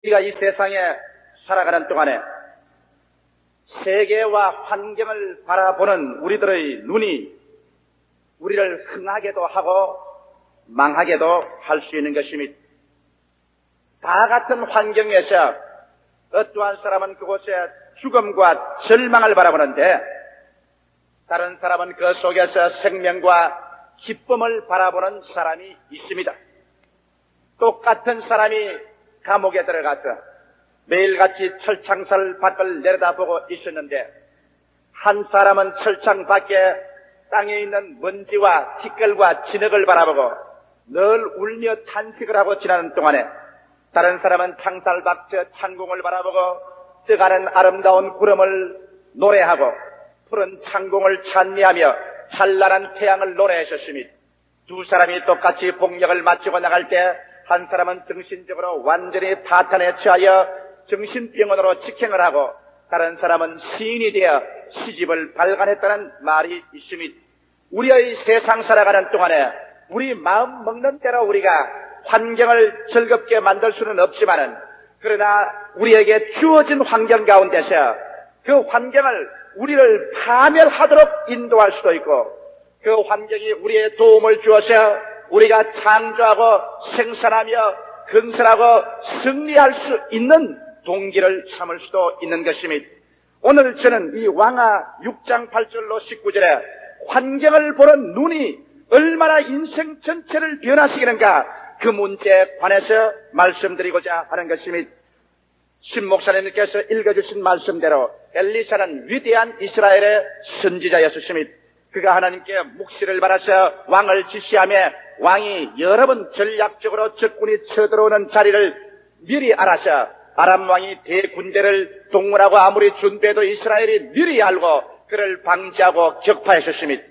우리가 이 세상에 살아가는 동안에 세계와 환경을 바라보는 우리들의 눈이 우리를 흥하게도 하고 망하게도 할 수 있는 것입니다. 다 같은 환경에서 어떠한 사람은 그곳에 죽음과 절망을 바라보는데 다른 사람은 그 속에서 생명과 기쁨을 바라보는 사람이 있습니다. 똑같은 사람이 감옥에 들어가서 매일같이 철창살 밖을 내려다보고 있었는데 한 사람은 철창 밖에 땅에 있는 먼지와 티끌과 진흙을 바라보고 늘 울며 탄식을 하고 지나는 동안에 다른 사람은 창살 밖 저 창공을 바라보고 뜨가는 아름다운 구름을 노래하고 푸른 창공을 찬미하며 찬란한 태양을 노래하셨습니다. 두 사람이 똑같이 복력을 마치고 나갈 때 한 사람은 정신적으로 완전히 파탄에 처하여 정신병원으로 직행을 하고 다른 사람은 시인이 되어 시집을 발간했다는 말이 있습니다. 우리의 세상 살아가는 동안에 우리 마음 먹는 대로 우리가 환경을 즐겁게 만들 수는 없지만은 그러나 우리에게 주어진 환경 가운데서 그 환경을 우리를 파멸하도록 인도할 수도 있고 그 환경이 우리의 도움을 주어서 우리가 창조하고 생산하며 건설하고 승리할 수 있는 동기를 삼을 수도 있는 것입니다. 오늘 저는 이 왕하 6장 8절로 19절에 환경을 보는 눈이 얼마나 인생 전체를 변화시키는가 그 문제에 관해서 말씀드리고자 하는 것입니다. 신 목사님께서 읽어주신 말씀대로 엘리사는 위대한 이스라엘의 선지자였습니다. 그가 하나님께 묵시를 받아서 왕을 지시하며 왕이 여러 번 전략적으로 적군이 쳐들어오는 자리를 미리 알아서 아람 왕이 대군대를 동원하고 아무리 준비해도 이스라엘이 미리 알고 그를 방지하고 격파했었습니다.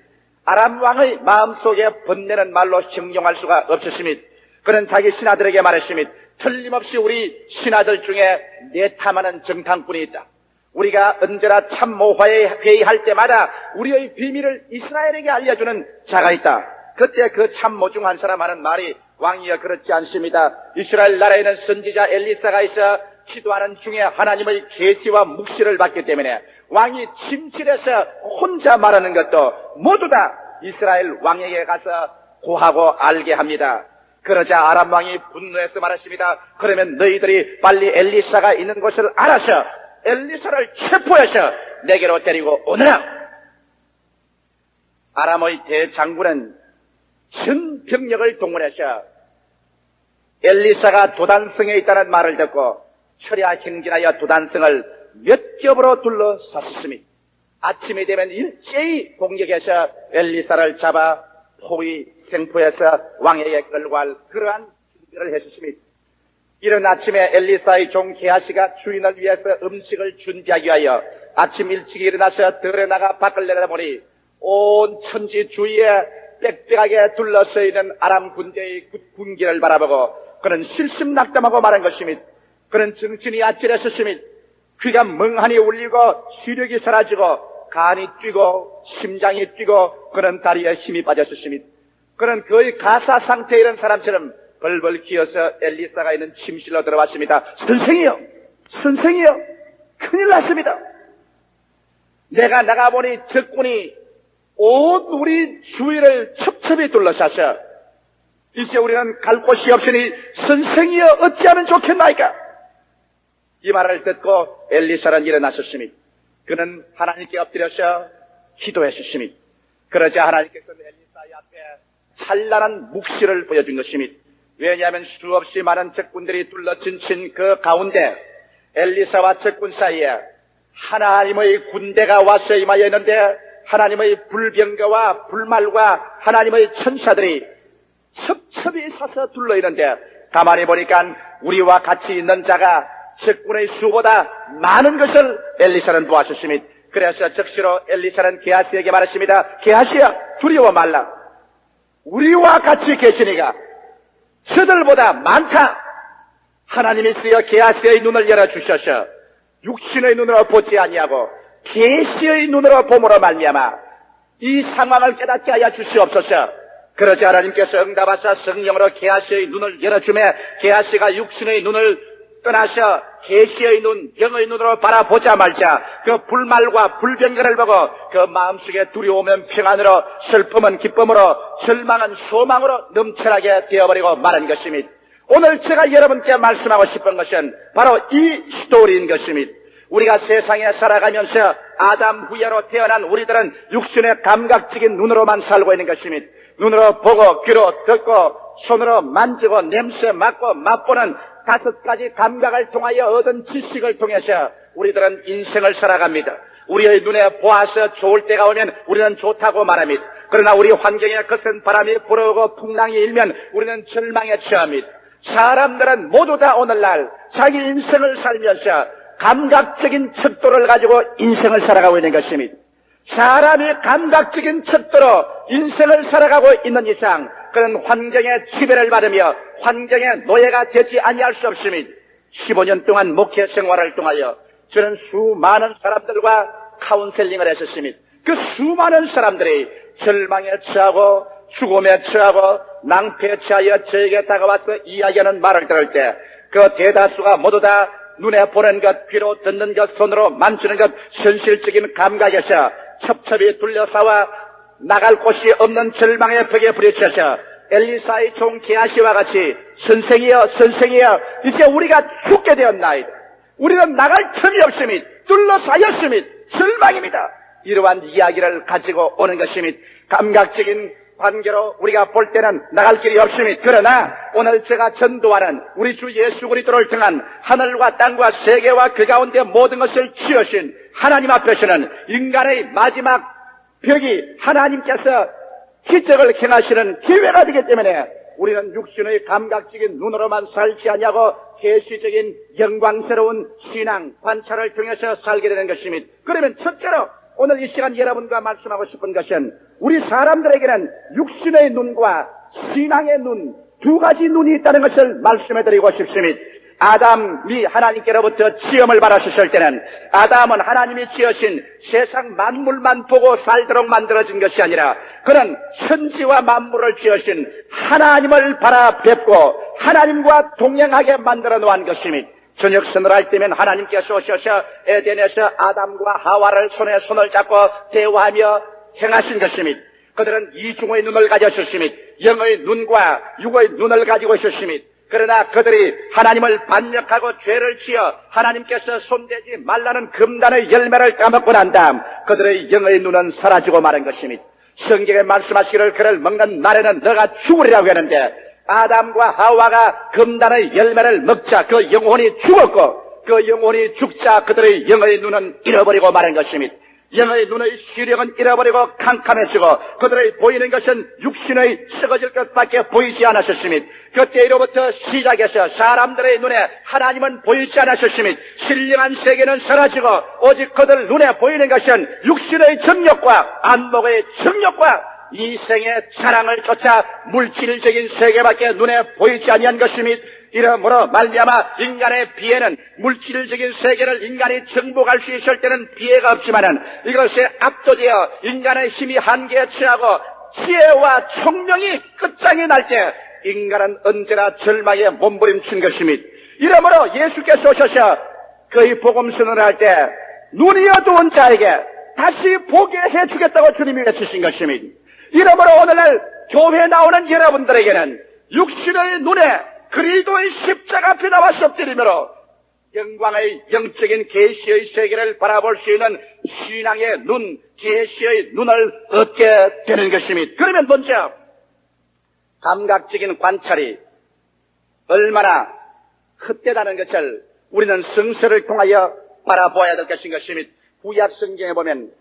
아람 왕의 마음속에 번뇌는 말로 형용할 수가 없었습니다. 그는 자기 신하들에게 말했습니다. 틀림없이 우리 신하들 중에 내탐하는 정탐꾼이 있다. 우리가 언제나 참모화에 회의할 때마다 우리의 비밀을 이스라엘에게 알려주는 자가 있다. 그때 그 참모 중 한 사람 하는 말이 왕이여 그렇지 않습니다. 이스라엘 나라에는 선지자 엘리사가 있어 기도하는 중에 하나님의 계시와 묵시를 받기 때문에 왕이 침실에서 혼자 말하는 것도 모두 다 이스라엘 왕에게 가서 고하고 알게 합니다. 그러자 아람 왕이 분노해서 말했습니다. 그러면 너희들이 빨리 엘리사가 있는 곳을 알아서 엘리사를 체포해서 내게로 데리고 오너라. 아람의 대장군은 전 병력을 동원해서 엘리사가 도단성에 있다는 말을 듣고 철야 행진하여 도단성을 몇 겹으로 둘러쌌습니다. 아침이 되면 일제히 공격해서 엘리사를 잡아 포위 생포해서 왕에게 끌고 갈 그러한 준비를 했습니다. 이른 아침에 엘리사의 종 게하시가 주인을 위해서 음식을 준비하기 위하여 아침 일찍 일어나서 들에 나가 밖을 내다보니 온 천지 주위에 빽빽하게 둘러서 있는 아람 군대의 군기를 바라보고 그는 실심낙담하고 말한 것입니다. 그는 정신이 아찔했었습니다. 귀가 멍하니 울리고 시력이 사라지고 간이 뛰고 심장이 뛰고 그는 다리에 힘이 빠졌었습니다. 그는 거의 가사 상태에 이런 사람처럼 벌벌 기어서 엘리사가 있는 침실로 들어왔습니다. 선생이요! 선생이요! 큰일 났습니다. 내가 나가보니 적군이 온 우리 주위를 첩첩이 둘러싸서 이제 우리는 갈 곳이 없으니 선생이여 어찌하면 좋겠나이까? 이 말을 듣고 엘리사는 일어났었습니다. 그는 하나님께 엎드려서 기도했었습니다. 그러자 하나님께서는 엘리사의 앞에 찬란한 묵시를 보여준 것입니다. 왜냐하면 수없이 많은 적군들이 둘러친 그 가운데 엘리사와 적군 사이에 하나님의 군대가 와서 임하여 있는데 하나님의 불병거와 불말과 하나님의 천사들이 첩첩이 서서 둘러있는데 가만히 보니까 우리와 같이 있는 자가 적군의 수보다 많은 것을 엘리사는 보았습니다. 그래서 즉시로 엘리사는 게하시에게 말했습니다. 게하시야 두려워 말라. 우리와 같이 계시니가 저들보다 많다. 하나님이 쓰여 게하시의 눈을 열어주셔서 육신의 눈으로 보지 아니하고 계시의 눈으로 봄으로 말미암아 이 상황을 깨닫게 하여 주시옵소서. 그러자 하나님께서 응답하사 성령으로 게하시의 눈을 열어주매 게하시가 육신의 눈을 떠나셔 계시의 눈, 영의 눈으로 바라보자 말자 그 불말과 불병거를 보고 그 마음속에 두려움은 평안으로, 슬픔은 기쁨으로, 절망은 소망으로 넘쳐나게 되어버리고 말한 것입니다. 오늘 제가 여러분께 말씀하고 싶은 것은 바로 이 스토리인 것입니다. 우리가 세상에 살아가면서 아담 후예로 태어난 우리들은 육신의 감각적인 눈으로만 살고 있는 것입니다. 눈으로 보고, 귀로 듣고, 손으로 만지고, 냄새 맡고, 맛보는 5가지 감각을 통하여 얻은 지식을 통해서 우리들은 인생을 살아갑니다. 우리의 눈에 보아서 좋을 때가 오면 우리는 좋다고 말합니다. 그러나 우리 환경에 거센 바람이 불어오고 풍랑이 일면 우리는 절망에 처합니다. 사람들은 모두 다 오늘날 자기 인생을 살면서 감각적인 척도를 가지고 인생을 살아가고 있는 것입니다. 사람이 감각적인 척도로 인생을 살아가고 있는 이상 그는 환경의 지배를 받으며 환경의 노예가 되지 아니할 수 없습니다. 15년 동안 목회 생활을 통하여 저는 수많은 사람들과 카운셀링을 했었습니다. 그 수많은 사람들이 절망에 처하고 죽음에 처하고 낭패에 처하여 저에게 다가와서 이야기하는 말을 들을 때 그 대다수가 모두 다 눈에 보는 것, 귀로 듣는 것, 손으로 만지는 것, 현실적인 감각에서 첩첩이 둘러싸와 나갈 곳이 없는 절망의 벽에 부딪혀서 엘리사의 종 게하시와 같이 선생이여 이제 우리가 죽게 되었나이다. 우리는 나갈 틈이 없음이 둘러싸였음이 절망입니다. 이러한 이야기를 가지고 오는 것임이 감각적인 관계로 우리가 볼 때는 나갈 길이 없음이 그러나 오늘 제가 전도하는 우리 주 예수 그리스도를 통한 하늘과 땅과 세계와 그 가운데 모든 것을 지으신 하나님 앞에서는 인간의 마지막 벽이 하나님께서 기적을 행하시는 기회가 되기 때문에 우리는 육신의 감각적인 눈으로만 살지 아니하고 계시적인 영광스러운 신앙 관찰을 통해서 살게 되는 것입니다. 그러면 첫째로 오늘 이 시간 여러분과 말씀하고 싶은 것은 우리 사람들에게는 육신의 눈과 신앙의 눈, 2가지 눈이 있다는 것을 말씀해드리고 싶습니다. 아담이 하나님께로부터 지음을 받았을 때는 아담은 하나님이 지으신 세상 만물만 보고 살도록 만들어진 것이 아니라 그는 천지와 만물을 지으신 하나님을 바라뵙고 하나님과 동행하게 만들어 놓은 것입니다. 저녁 선을 할 때면 하나님께서 오셔서 에덴에서 아담과 하와를 손에 손을 잡고 대화하며 행하신 것입니다. 그들은 이중의 눈을 가졌었습니다. 영의 눈과 육의 눈을 가지고 있었습니다. 그러나 그들이 하나님을 반역하고 죄를 지어 하나님께서 손대지 말라는 금단의 열매를 까먹고 난 다음 그들의 영의 눈은 사라지고 마는 것입니다. 성경에 말씀하시기를 그를 먹는 날에는 너가 죽으리라고 하는데 아담과 하와가 금단의 열매를 먹자 그 영혼이 죽었고 그 영혼이 죽자 그들의 영의 눈은 잃어버리고 마는 것입니다. 영의 눈의 시력은 잃어버리고 캄캄해지고 그들의 보이는 것은 육신의 썩어질 것밖에 보이지 않았었습니다. 그때로부터 시작해서 사람들의 눈에 하나님은 보이지 않았었습니다. 신령한 세계는 사라지고 오직 그들 눈에 보이는 것은 육신의 정욕과 안목의 정욕과 이 생의 자랑을 쫓아 물질적인 세계밖에 눈에 보이지 아니한 것입니다. 이러므로 말미암아 인간의 비애는 물질적인 세계를 인간이 정복할 수 있을 때는 비애가 없지만은 이것에 압도되어 인간의 힘이 한계에 처하고 지혜와 총명이 끝장이 날 때 인간은 언제나 절망에 몸부림친 것입니다. 이러므로 예수께서 오셔서 그의 복음 선언을 할 때 눈이 어두운 자에게 다시 보게 해주겠다고 주님이 외치신 것입니다. 이러므로 오늘날 교회에 나오는 여러분들에게는 육신의 눈에 그리스도의 십자가 앞에 나와 엎드리므로 영광의 영적인 계시의 세계를 바라볼 수 있는 신앙의 눈, 계시의 눈을 얻게 되는 것입니다. 그러면 먼저 감각적인 관찰이 얼마나 헛되다는 것을 우리는 성서를 통하여 바라보아야 될 것인 것입니다. 구약 성경에 보면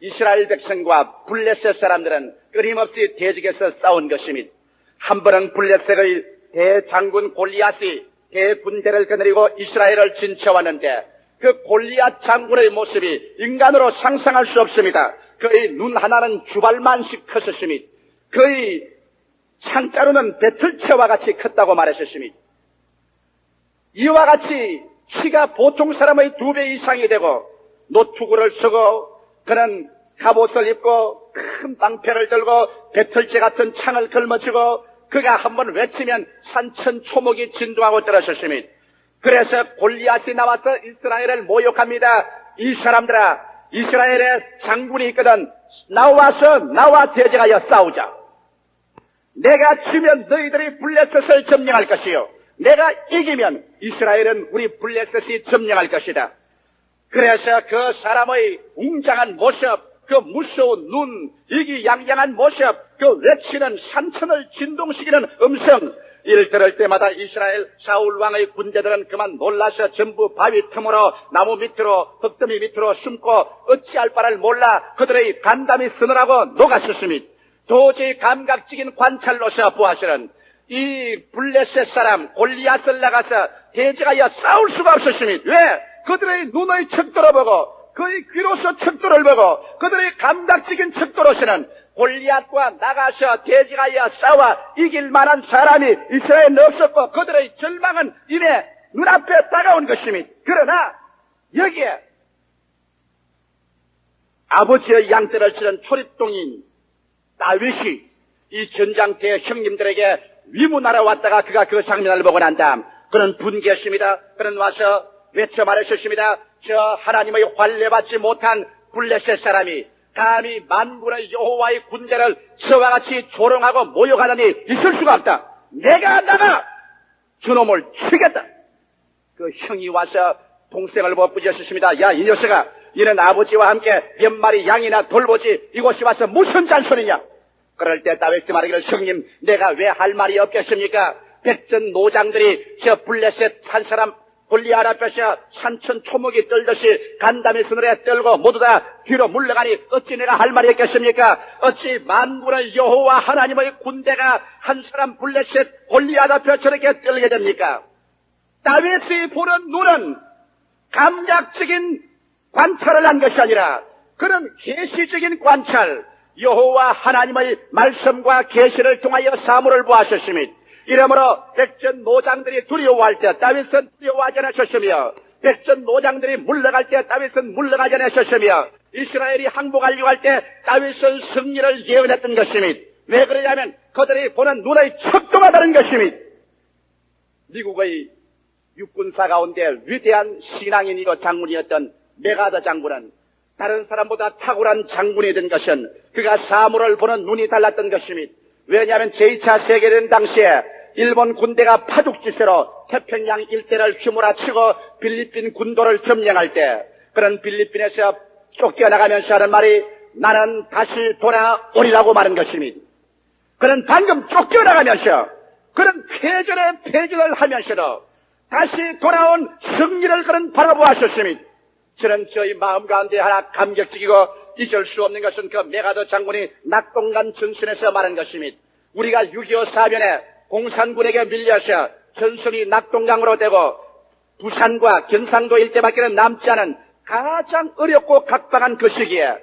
이스라엘 백성과 블레셋 사람들은 끊임없이 대적에서 싸운 것입니다. 한 번은 블레셋의 대장군 골리앗이 대군대를 거느리고 이스라엘을 진쳐왔는데 그 골리앗 장군의 모습이 인간으로 상상할 수 없습니다. 그의 눈 하나는 주발만씩 컸었습니다. 그의 창자루는 배틀채와 같이 컸다고 말했었습니다. 이와 같이 키가 보통 사람의 2배 이상이 되고 노투구를 쓰고 그는 갑옷을 입고 큰 방패를 들고 배틀채 같은 창을 걸머쥐고 그가 한번 외치면 산천초목이 진동하고 떨어졌습니다. 그래서 골리앗이 나와서 이스라엘을 모욕합니다. 이 사람들아, 이스라엘의 장군이 있거든. 나와 대적하여 싸우자. 내가 지면 너희들이 블레셋을 점령할 것이요, 내가 이기면 이스라엘은 우리 블레셋이 점령할 것이다. 그래서 그 사람의 웅장한 모습, 그 무서운 눈, 이기양양한 모습, 그 외치는 산천을 진동시키는 음성, 이를 들을 때마다 이스라엘 사울 왕의 군대들은 그만 놀라서 전부 바위 틈으로 나무 밑으로 흙더미 밑으로 숨고 어찌할 바를 몰라 그들의 간담이 서늘하고 녹았었습니다. 도저히 감각적인 관찰로서 보아서는 이 블레셋 사람 골리앗을 나가서 대적하여 싸울 수가 없었습니다. 왜? 그들의 눈의 척도를 보고 그의 귀로서 척도를 보고 그들의 감각적인 척도로서는 골리앗과 나가서 대적하여 싸워 이길 만한 사람이 이스라엘에 없었고 그들의 절망은 이미 눈앞에 다가온 것입니다. 그러나 여기에 아버지의 양떼를 치는 초립동인 다윗이 이 전장터의 형님들에게 위문하러 왔다가 그가 그 장면을 보고 난 다음 그는 분개했습니다. 그는 와서 외쳐 말하셨습니다. 저 하나님의 환례받지 못한 블레셋 사람이 감히 만군의 여호와의 군대를 저와 같이 조롱하고 모욕하다니 있을 수가 없다. 내가 나가 저놈을 치겠다. 그 형이 와서 동생을 보고 부르셨습니다. 야, 이 녀석아, 이는 아버지와 함께 몇 마리 양이나 돌보지 이곳에 와서 무슨 잔소리냐. 그럴 때 다윗이 말하기를, 형님, 내가 왜 할 말이 없겠습니까? 백전 노장들이 저 블레셋 한 사람 골리앗 앞에서 산천 초목이 떨듯이 간담이 서늘에 떨고 모두 다 뒤로 물러가니 어찌 내가 할 말이 있겠습니까? 어찌 만군의 여호와 하나님의 군대가 한 사람 블레셋 골리앗 앞에 저렇게 떨게 됩니까? 다윗이 보는 눈은 감각적인 관찰을 한 것이 아니라 그런 계시적인 관찰, 여호와 하나님의 말씀과 계시를 통하여 사물을 보았었습니다. 이러므로 백전 노장들이 두려워할 때 다윗은 두려워하지 않으셨으며 백전 노장들이 물러갈 때 다윗은 물러가지 않으셨으며 이스라엘이 항복하려고 할 때 다윗은 승리를 예언했던 것입니다. 왜 그러냐면 그들이 보는 눈의 척도가 다른 것입니다. 미국의 육군사 가운데 위대한 신앙인이고 장군이었던 메가더 장군은 다른 사람보다 탁월한 장군이 된 것은 그가 사물을 보는 눈이 달랐던 것입니다. 왜냐하면 제2차 세계대전 당시에 일본 군대가 파죽지세로 태평양 일대를 휘몰아치고 필리핀 군도를 점령할 때 그런 필리핀에서 쫓겨나가면서 하는 말이 나는 다시 돌아오리라고 말한 것입니다. 그는 방금 쫓겨나가면서 그런 패전을 하면서도 다시 돌아온 승리를 그는 바라보았었습니다. 저는 저희 마음 가운데 하나 감격적이고 잊을 수 없는 것은 그 메가더 장군이 낙동강 전선에서 말한 것입니다. 우리가 6.25 사변에 공산군에게 밀려서 전선이 낙동강으로 되고 부산과 경상도 일대밖에는 남지 않은 가장 어렵고 각박한 그 시기에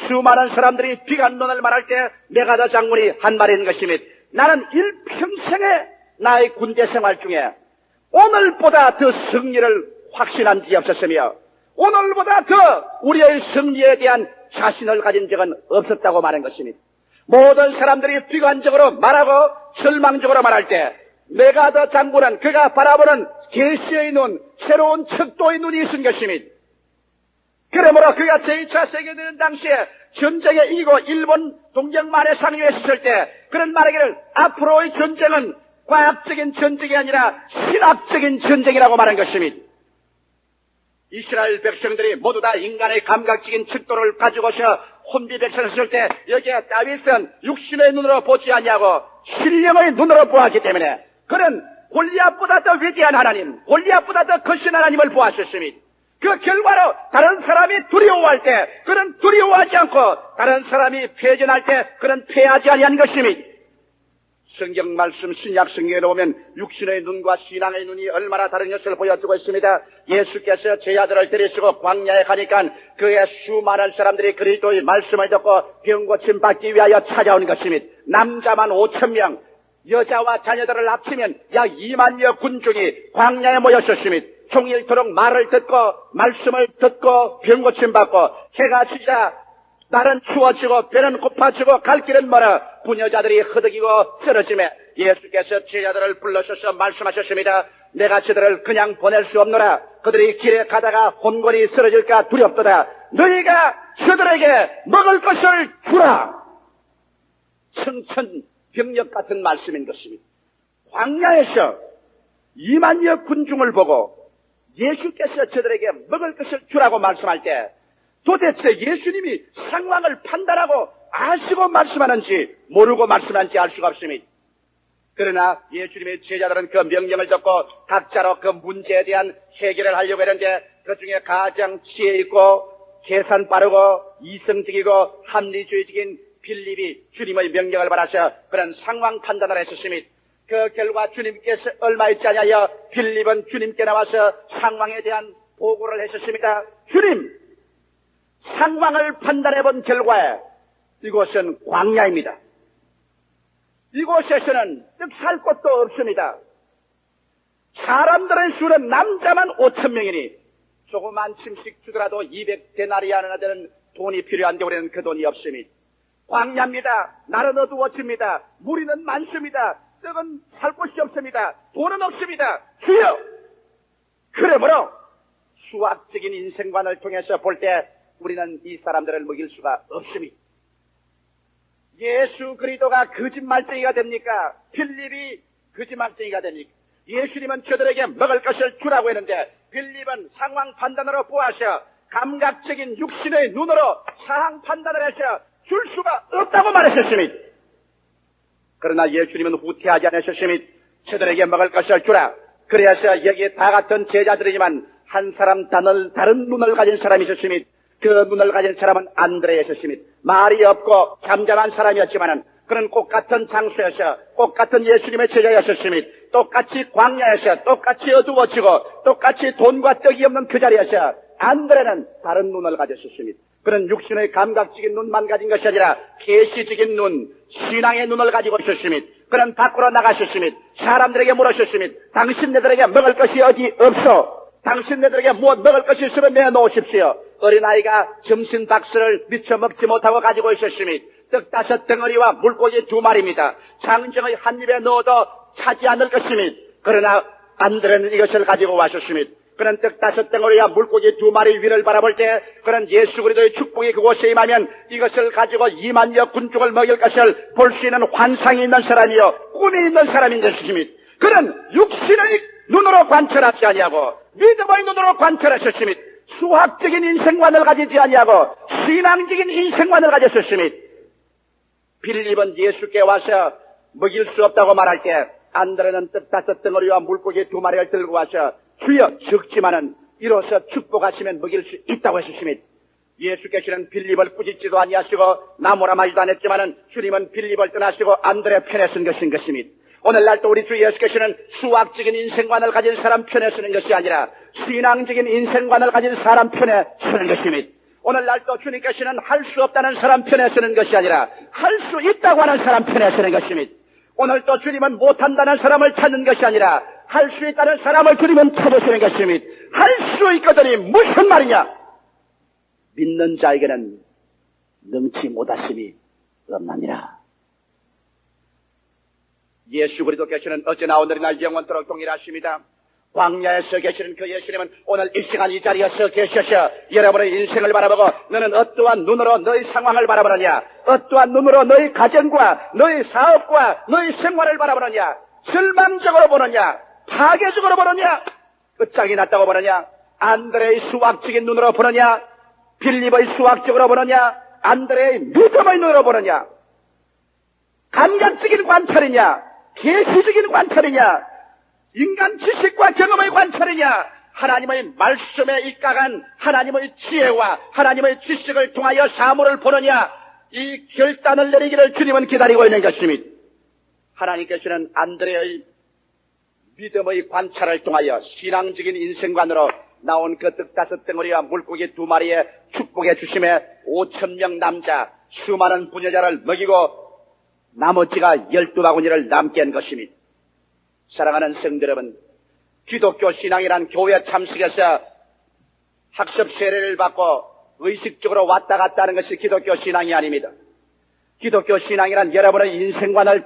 수많은 사람들이 비관론을 말할 때 메가더 장군이 한 말이 있는 것입니다. 나는 일평생의 나의 군대 생활 중에 오늘보다 더 승리를 확신한 적이 없었으며 오늘보다 더 우리의 승리에 대한 자신을 가진 적은 없었다고 말한 것입니다. 모든 사람들이 비관적으로 말하고 절망적으로 말할 때 메가더 장군은 그가 바라보는 계시의 눈, 새로운 척도의 눈이 있은 것입니다. 그러므로 그가 제2차 세계대전 당시에 전쟁에 이기고 일본 동경만에 상륙했을 때 그런 말하기를 앞으로의 전쟁은 과학적인 전쟁이 아니라 신학적인 전쟁이라고 말한 것입니다. 이스라엘 백성들이 모두 다 인간의 감각적인 척도를 가지고서 혼비백산했을 때 여기에 다윗은 육신의 눈으로 보지 않냐고 신령의 눈으로 보았기 때문에 그는 골리앗보다 더 위대한 하나님, 골리앗보다 더 거신 하나님을 보았었습니다. 그 결과로 다른 사람이 두려워할 때 그는 두려워하지 않고 다른 사람이 패전할 때 그는 패하지 아니한 것입니다. 성경 말씀 신약 성경에 보면 육신의 눈과 신앙의 눈이 얼마나 다른 것을 보여주고 있습니다. 예수께서 제 아들을 데리시고 광야에 가니까 그의 수많은 사람들이 그리스도의 말씀을 듣고 병고침 받기 위하여 찾아온 것입니다. 남자만 5,000명, 여자와 자녀들을 합치면 약 2만여 군중이 광야에 모였었습니다. 종일토록 말을 듣고 말씀을 듣고 병고침 받고 해가 지자 날은 추워지고 배는 고파지고 갈 길은 멀어 부녀자들이 허덕이고 쓰러짐에 예수께서 제자들을 불러셔서 말씀하셨습니다. 내가 저들을 그냥 보낼 수 없노라. 그들이 길에 가다가 혼곤히 쓰러질까 두렵도다. 너희가 저들에게 먹을 것을 주라. 청천벽력 같은 말씀인 것입니다. 광야에서 2만여 군중을 보고 예수께서 저들에게 먹을 것을 주라고 말씀할 때 도대체 예수님이 상황을 판단하고 아시고 말씀하는지 모르고 말씀하는지 알 수가 없습니다. 그러나 예수님의 제자들은 그 명령을 듣고 각자로 그 문제에 대한 해결을 하려고 했는데 그 중에 가장 지혜 있고 계산 빠르고 이성적이고 합리주의적인 빌립이 주님의 명령을 받아서 그런 상황 판단을 했었습니다. 그 결과 주님께서 얼마 있지 않아요 빌립은 주님께 나와서 상황에 대한 보고를 했었습니다. 주님, 상황을 판단해 본 결과에 이곳은 광야입니다. 이곳에서는 살 곳도 없습니다. 사람들의 수는 남자만 5,000명이니 조그만 침식 주더라도 200데나리아나 되는 돈이 필요한데 우리는 그 돈이 없습니다. 광야입니다. 날은 어두워집니다. 무리는 많습니다. 떡은 살 곳이 없습니다. 돈은 없습니다. 주여! 그러므로 수학적인 인생관을 통해서 볼 때 우리는 이 사람들을 먹일 수가 없습니다. 예수 그리스도가 거짓말쟁이가 됩니까? 빌립이 거짓말쟁이가 됩니까? 예수님은 저들에게 먹을 것을 주라고 했는데 빌립은 상황 판단으로 보아서 감각적인 육신의 눈으로 상황 판단을 해서 줄 수가 없다고 말하셨습니다. 그러나 예수님은 후퇴하지 않으셨습니다. 저들에게 먹을 것을 주라. 그래서 여기에 다 같은 제자들이지만 한 사람 다른 눈을 가진 사람이 있었습니다. 그 눈을 가진 사람은 안드레였습니다. 말이 없고 잠잠한 사람이었지만은 그는 똑같은 장소에서 똑같은 예수님의 제자였습니다. 똑같이 광야에서 똑같이 어두워지고 똑같이 돈과 떡이 없는 그 자리에서 안드레는 다른 눈을 가졌습니다. 그는 육신의 감각적인 눈만 가진 것이 아니라 계시적인 눈, 신앙의 눈을 가지고 있었습니다. 그는 밖으로 나가셨습니다. 사람들에게 물으셨습니다. 당신네들에게 먹을 것이 어디 없어? 당신네들에게 무엇 먹을 것이 있으면 내놓으십시오. 어린아이가 점심 박스를 미처 먹지 못하고 가지고 있었습니다. 떡 5덩어리와 물고기 2마리입니다. 장정의 한 입에 넣어도 차지 않을 것입니다. 그러나 안드레는 이것을 가지고 왔었습니다. 그는 떡 5덩어리와 물고기 2마리 위를 바라볼 때 그는 예수 그리스도의 축복이 그곳에 임하면 이것을 가지고 2만여 군중을 먹일 것을 볼 수 있는 환상이 있는 사람이요 꿈이 있는 사람인 것입니다. 그는 육신의 눈으로 관찰하지 아니하고 믿음의 눈으로 관찰하셨습니다. 수학적인 인생관을 가지지 아니하고 신앙적인 인생관을 가졌었습니다. 빌립은 예수께 와서 먹일 수 없다고 말할 때 안드레는 떡 5덩어리와 물고기 2마리를 들고 와서 주여 적지만은 이로써 축복하시면 먹일 수 있다고 하셨습니다. 예수께서는 빌립을 꾸짖지도 아니하시고 나무라 말도 안 했지만은 주님은 빌립을 떠나시고 안드레 편에 선 것인 것입니다. 오늘날도 우리 주 예수께서는 수학적인 인생관을 가진 사람 편에 서는 것이 아니라 신앙적인 인생관을 가진 사람 편에 서는 것입니다. 오늘날도 주님께서는 할 수 없다는 사람 편에 서는 것이 아니라 할 수 있다고 하는 사람 편에 서는 것입니다. 오늘도 주님은 못한다는 사람을 찾는 것이 아니라 할 수 있다는 사람을 주님은 찾으시는 것입니다. 할 수 있거든이 무슨 말이냐? 믿는 자에게는 능치 못하심이 없느니라. 예수 그리스도께서는 어제나 오늘이나 영원토록 동일하십니다. 광야에서 계시는 그 예수님은 오늘 이 시간 이 자리에서 계셔서 여러분의 인생을 바라보고 너는 어떠한 눈으로 너의 상황을 바라보느냐, 어떠한 눈으로 너의 가정과 너의 사업과 너의 생활을 바라보느냐, 절망적으로 보느냐, 파괴적으로 보느냐, 끝장이 났다고 보느냐, 안드레의 수학적인 눈으로 보느냐, 빌립의 수학적으로 보느냐, 안드레의 믿음의 눈으로 보느냐, 감각적인 관찰이냐, 계시적인 관찰이냐, 인간 지식과 경험의 관찰이냐, 하나님의 말씀에 입각한 하나님의 지혜와 하나님의 지식을 통하여 사물을 보느냐, 이 결단을 내리기를 주님은 기다리고 있는 것입니다. 하나님께서는 안드레의 믿음의 관찰을 통하여 신앙적인 인생관으로 나온 그 떡 5덩어리와 물고기 2마리에 축복해 주심에 5,000명 남자 수많은 부녀자를 먹이고 나머지가 12바구니를 남게 한 것입니다. 사랑하는 성도 여러분, 기독교 신앙이란 교회 참석해서 학습 세례를 받고 의식적으로 왔다 갔다 하는 것이 기독교 신앙이 아닙니다. 기독교 신앙이란 여러분의 인생관을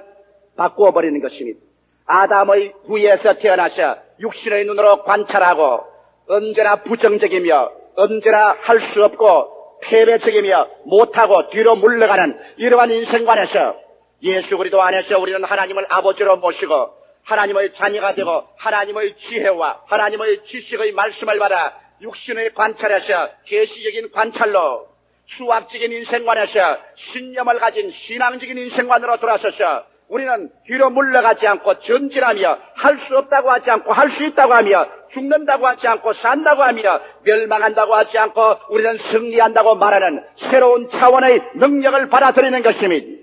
바꾸어 버리는 것입니다. 아담의 후예에서 태어나서 육신의 눈으로 관찰하고 언제나 부정적이며 언제나 할 수 없고 패배적이며 못하고 뒤로 물러가는 이러한 인생관에서 예수 그리스도 안에서 우리는 하나님을 아버지로 모시고 하나님의 자녀가 되고 하나님의 지혜와 하나님의 지식의 말씀을 받아 육신의 관찰에서 계시적인 관찰로 수학적인 인생관에서 신념을 가진 신앙적인 인생관으로 돌아서서 우리는 뒤로 물러가지 않고 전진하며 할 수 없다고 하지 않고 할 수 있다고 하며 죽는다고 하지 않고 산다고 하며 멸망한다고 하지 않고 우리는 승리한다고 말하는 새로운 차원의 능력을 받아들이는 것입니다.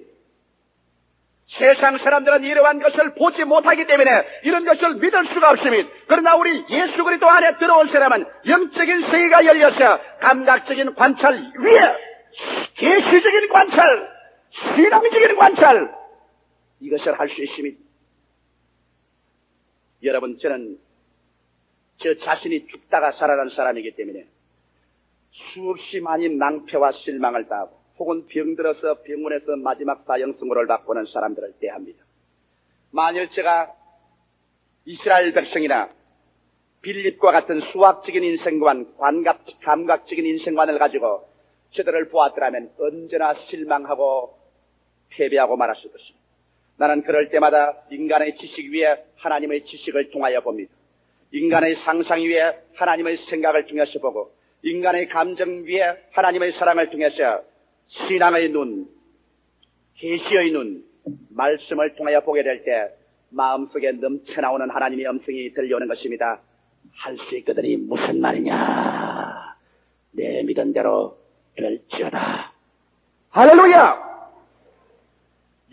세상 사람들은 이러한 것을 보지 못하기 때문에 이런 것을 믿을 수가 없습니다. 그러나 우리 예수 그리스도 안에 들어온 사람은 영적인 세계가 열려서 감각적인 관찰 위에 계시적인 관찰, 신앙적인 관찰 이것을 할 수 있습니다. 여러분, 저는 저 자신이 죽다가 살아난 사람이기 때문에 수없이 많이 낭패와 실망을 당하고 혹은 병들어서 병원에서 마지막 사형선고를 받고는 사람들을 대합니다. 만일 제가 이스라엘 백성이나 빌립과 같은 수학적인 인생관, 감각적인 인생관을 가지고 저들을 보았더라면 언제나 실망하고 패배하고 말았을 것입니다. 나는 그럴 때마다 인간의 지식 위에 하나님의 지식을 통하여 봅니다. 인간의 상상 위에 하나님의 생각을 통해서 보고 인간의 감정 위에 하나님의 사랑을 통해서 신앙의 눈, 계시의 눈, 말씀을 통하여 보게 될 때 마음속에 넘쳐나오는 하나님의 음성이 들려오는 것입니다. 할 수 있거든이 무슨 말이냐? 내 믿은 대로 될지어다. 할렐루야!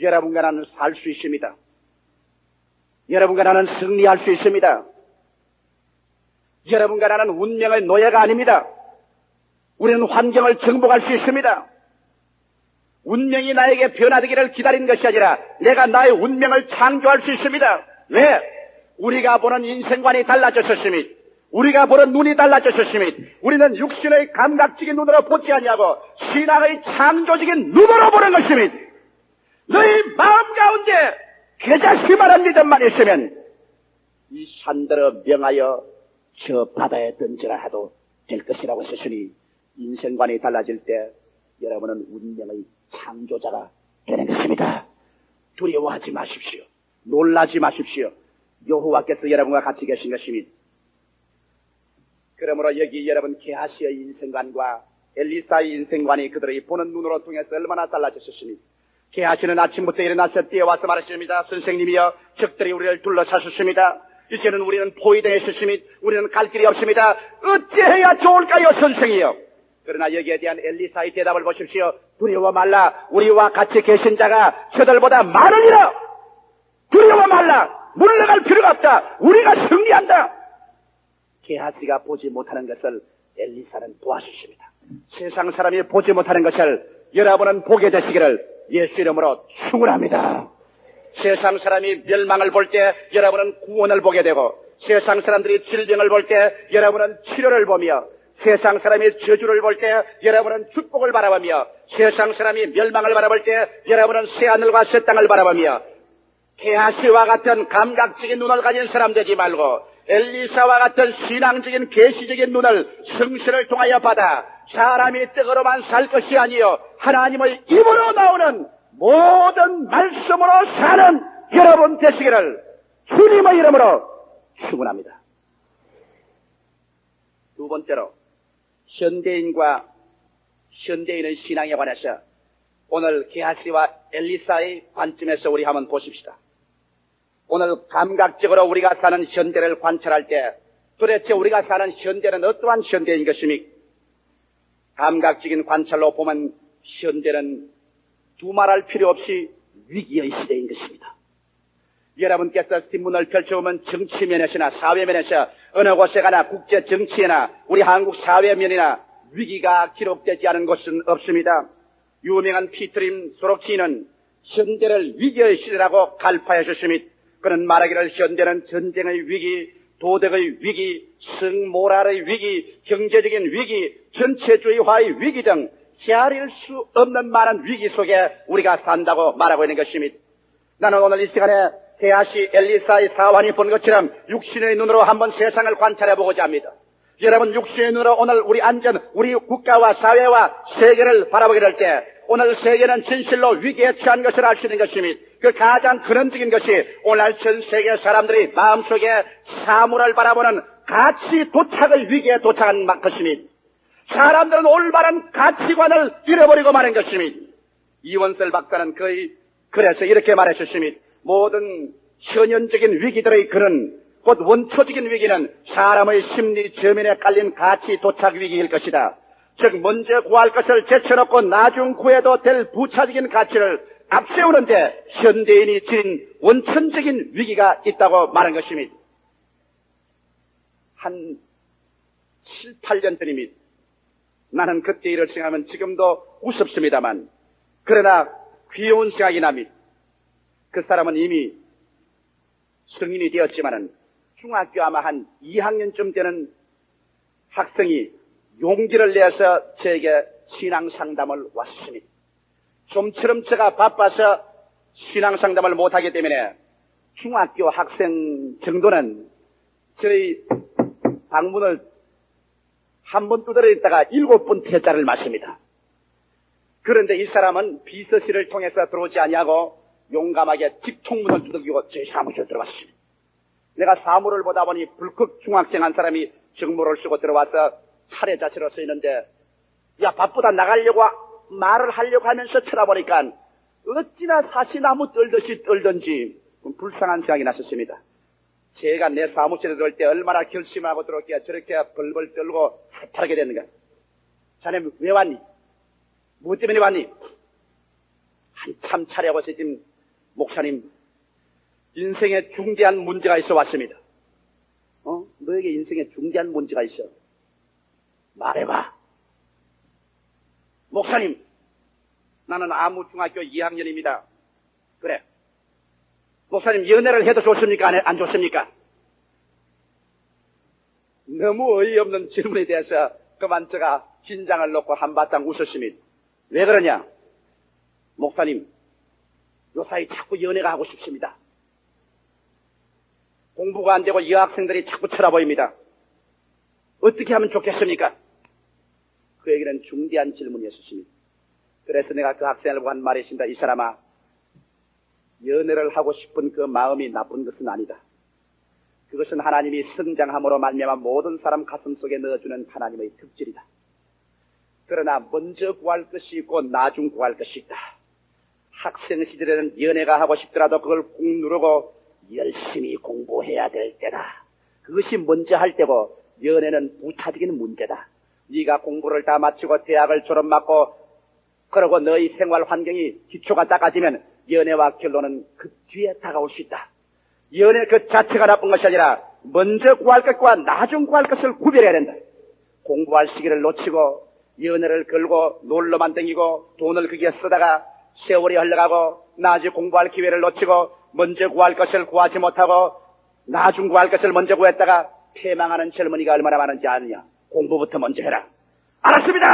여러분과 나는 살 수 있습니다. 여러분과 나는 승리할 수 있습니다. 여러분과 나는 운명의 노예가 아닙니다. 우리는 환경을 정복할 수 있습니다. 운명이 나에게 변화되기를 기다리는 것이 아니라 내가 나의 운명을 창조할 수 있습니다. 왜? 우리가 보는 인생관이 달라졌었습니다. 우리가 보는 눈이 달라졌었습니다. 우리는 육신의 감각적인 눈으로 보지 아니하고 신앙의 창조적인 눈으로 보는 것입니다. 너희 마음 가운데 괴작시만한 믿음만 있으면 이 산들어 명하여 저 바다에 던지라 해도 될 것이라고 했으니 인생관이 달라질 때 여러분은 운명의 창조자가 되는 것입니다. 두려워하지 마십시오. 놀라지 마십시오. 여호와께서 여러분과 같이 계신 것입니다. 그러므로 여기 여러분 게하시의 인생관과 엘리사의 인생관이 그들의 보는 눈으로 통해서 얼마나 달라졌습니까? 게하시는 아침부터 일어나서 뛰어와서 말했습니다. 선생님이여, 적들이 우리를 둘러쌌습니다. 이제는 우리는 포위되어 있습니다. 우리는 갈 길이 없습니다. 어찌해야 좋을까요, 선생이여? 그러나 여기에 대한 엘리사의 대답을 보십시오. 두려워 말라. 우리와 같이 계신 자가 저들보다 많으니라. 두려워 말라. 물러갈 필요가 없다. 우리가 승리한다. 게하시가 보지 못하는 것을 엘리사는 보았습니다. 세상 사람이 보지 못하는 것을 여러분은 보게 되시기를 예수 이름으로 축원합니다. 세상 사람이 멸망을 볼 때 여러분은 구원을 보게 되고 세상 사람들이 질병을 볼 때 여러분은 치료를 보며 세상 사람이 저주를 볼 때 여러분은 축복을 바라보며 세상 사람이 멸망을 바라볼 때 여러분은 새하늘과 새 땅을 바라보며 게하시와 같은 감각적인 눈을 가진 사람 되지 말고 엘리사와 같은 신앙적인 계시적인 눈을 성신을 통하여 받아 사람이 떡으로만 살 것이 아니요 하나님의 입으로 나오는 모든 말씀으로 사는 여러분 되시기를 주님의 이름으로 축원합니다. 두 번째로 현대인과 현대인의 신앙에 관해서 오늘 게하시와 엘리사의 관점에서 우리 한번 보십시다. 오늘 감각적으로 우리가 사는 현대를 관찰할 때 도대체 우리가 사는 현대는 어떠한 현대인 것입니까? 감각적인 관찰로 보면 현대는 두말할 필요 없이 위기의 시대인 것입니다. 여러분께서 신문을 펼쳐보면 정치면에서나 사회면에서 어느 곳에 가나 국제 정치에나 우리 한국 사회면이나 위기가 기록되지 않은 곳은 없습니다. 유명한 피트림 소록치는 현대를 위기의 시대라고 갈파해 주십니다. 그는 말하기를 현대는 전쟁의 위기, 도덕의 위기, 성모랄의 위기, 경제적인 위기, 전체주의화의 위기 등 헤아릴 수 없는 많은 위기 속에 우리가 산다고 말하고 있는 것입니다. 나는 오늘 이 시간에 게하시 엘리사의 사환이 본 것처럼 육신의 눈으로 한번 세상을 관찰해 보고자 합니다. 여러분, 육신의 눈으로 오늘 우리 안전, 우리 국가와 사회와 세계를 바라보게 될 때 오늘 세계는 진실로 위기에 처한 것을 알 수 있는 것이며 그 가장 근원적인 것이 오늘 전 세계 사람들이 마음속에 사물을 바라보는 가치 도착의 위기에 도착한 것이며 사람들은 올바른 가치관을 잃어버리고 마는 것이며 이원설 박사는 그래서 이렇게 말하셨으며 모든 현현적인 위기들의 근원 곧 원초적인 위기는 사람의 심리 저면에 깔린 가치 도착 위기일 것이다. 즉 먼저 구할 것을 제쳐놓고 나중 구해도 될 부차적인 가치를 앞세우는데 현대인이 지닌 원천적인 위기가 있다고 말한 것입니다. 한 7, 8년 전입니다. 나는 그때 일을 생각하면 지금도 우습습니다만 그러나 귀여운 생각이 납니다. 그 사람은 이미 성인이 되었지만은 중학교 아마 한 2학년쯤 되는 학생이 용기를 내서 저에게 신앙상담을 왔습니다. 좀처럼 제가 바빠서 신앙상담을 못하기 때문에 중학교 학생 정도는 저희 방문을 한 번 두드려 있다가 7번 퇴짜를 맞습니다. 그런데 이 사람은 비서실을 통해서 들어오지 아니하고 용감하게 직통문을 두들기고 저희 사무실에 들어왔습니다. 내가 사무를 보다 보니 불컥 중학생 한 사람이 정모를 쓰고 들어와서 차례자체로 서 있는데 야 바쁘다 나가려고 말을 하려고 하면서 쳐다보니까 어찌나 사시나무 떨듯이 떨던지 불쌍한 생각이 났었습니다. 제가 내 사무실에 들어올 때 얼마나 결심하고 들어올게 저렇게 벌벌 떨고 사탈하게 됐는가. 자네 왜 왔니? 뭐 때문에 왔니? 한참 차려고 지금 목사님 인생에 중대한 문제가 있어 왔습니다. 너에게 인생에 중대한 문제가 있어. 말해봐. 목사님, 나는 아무 중학교 2학년입니다. 그래. 목사님, 연애를 해도 좋습니까? 안 좋습니까? 너무 어이없는 질문에 대해서 그만 제가 긴장을 놓고 한바탕 웃었습니다. 왜 그러냐? 목사님, 요사이 자꾸 연애가 하고 싶습니다. 공부가 안 되고 여학생들이 자꾸 쳐다보입니다. 어떻게 하면 좋겠습니까? 그에게는 중대한 질문이었습니다. 그래서 내가 그 학생을 보고 한 말이 있습니다. 이 사람아, 연애를 하고 싶은 그 마음이 나쁜 것은 아니다. 그것은 하나님이 성장함으로 말미암아 모든 사람 가슴 속에 넣어주는 하나님의 특질이다. 그러나 먼저 구할 것이 있고 나중 구할 것이 있다. 학생 시절에는 연애가 하고 싶더라도 그걸 꾹 누르고 열심히 공부해야 될 때다. 그것이 먼저 할 때고 연애는 부차적인 문제다. 네가 공부를 다 마치고 대학을 졸업받고 그러고 너의 생활 환경이 기초가 닦아지면 연애와 결론은 그 뒤에 다가올 수 있다. 연애 그 자체가 나쁜 것이 아니라 먼저 구할 것과 나중 구할 것을 구별해야 된다. 공부할 시기를 놓치고 연애를 걸고 놀러만 댕기고 돈을 거기에 쓰다가 세월이 흘러가고 나중에 공부할 기회를 놓치고 먼저 구할 것을 구하지 못하고 나중 구할 것을 먼저 구했다가 패망하는 젊은이가 얼마나 많은지 아느냐. 공부부터 먼저 해라. 알았습니다.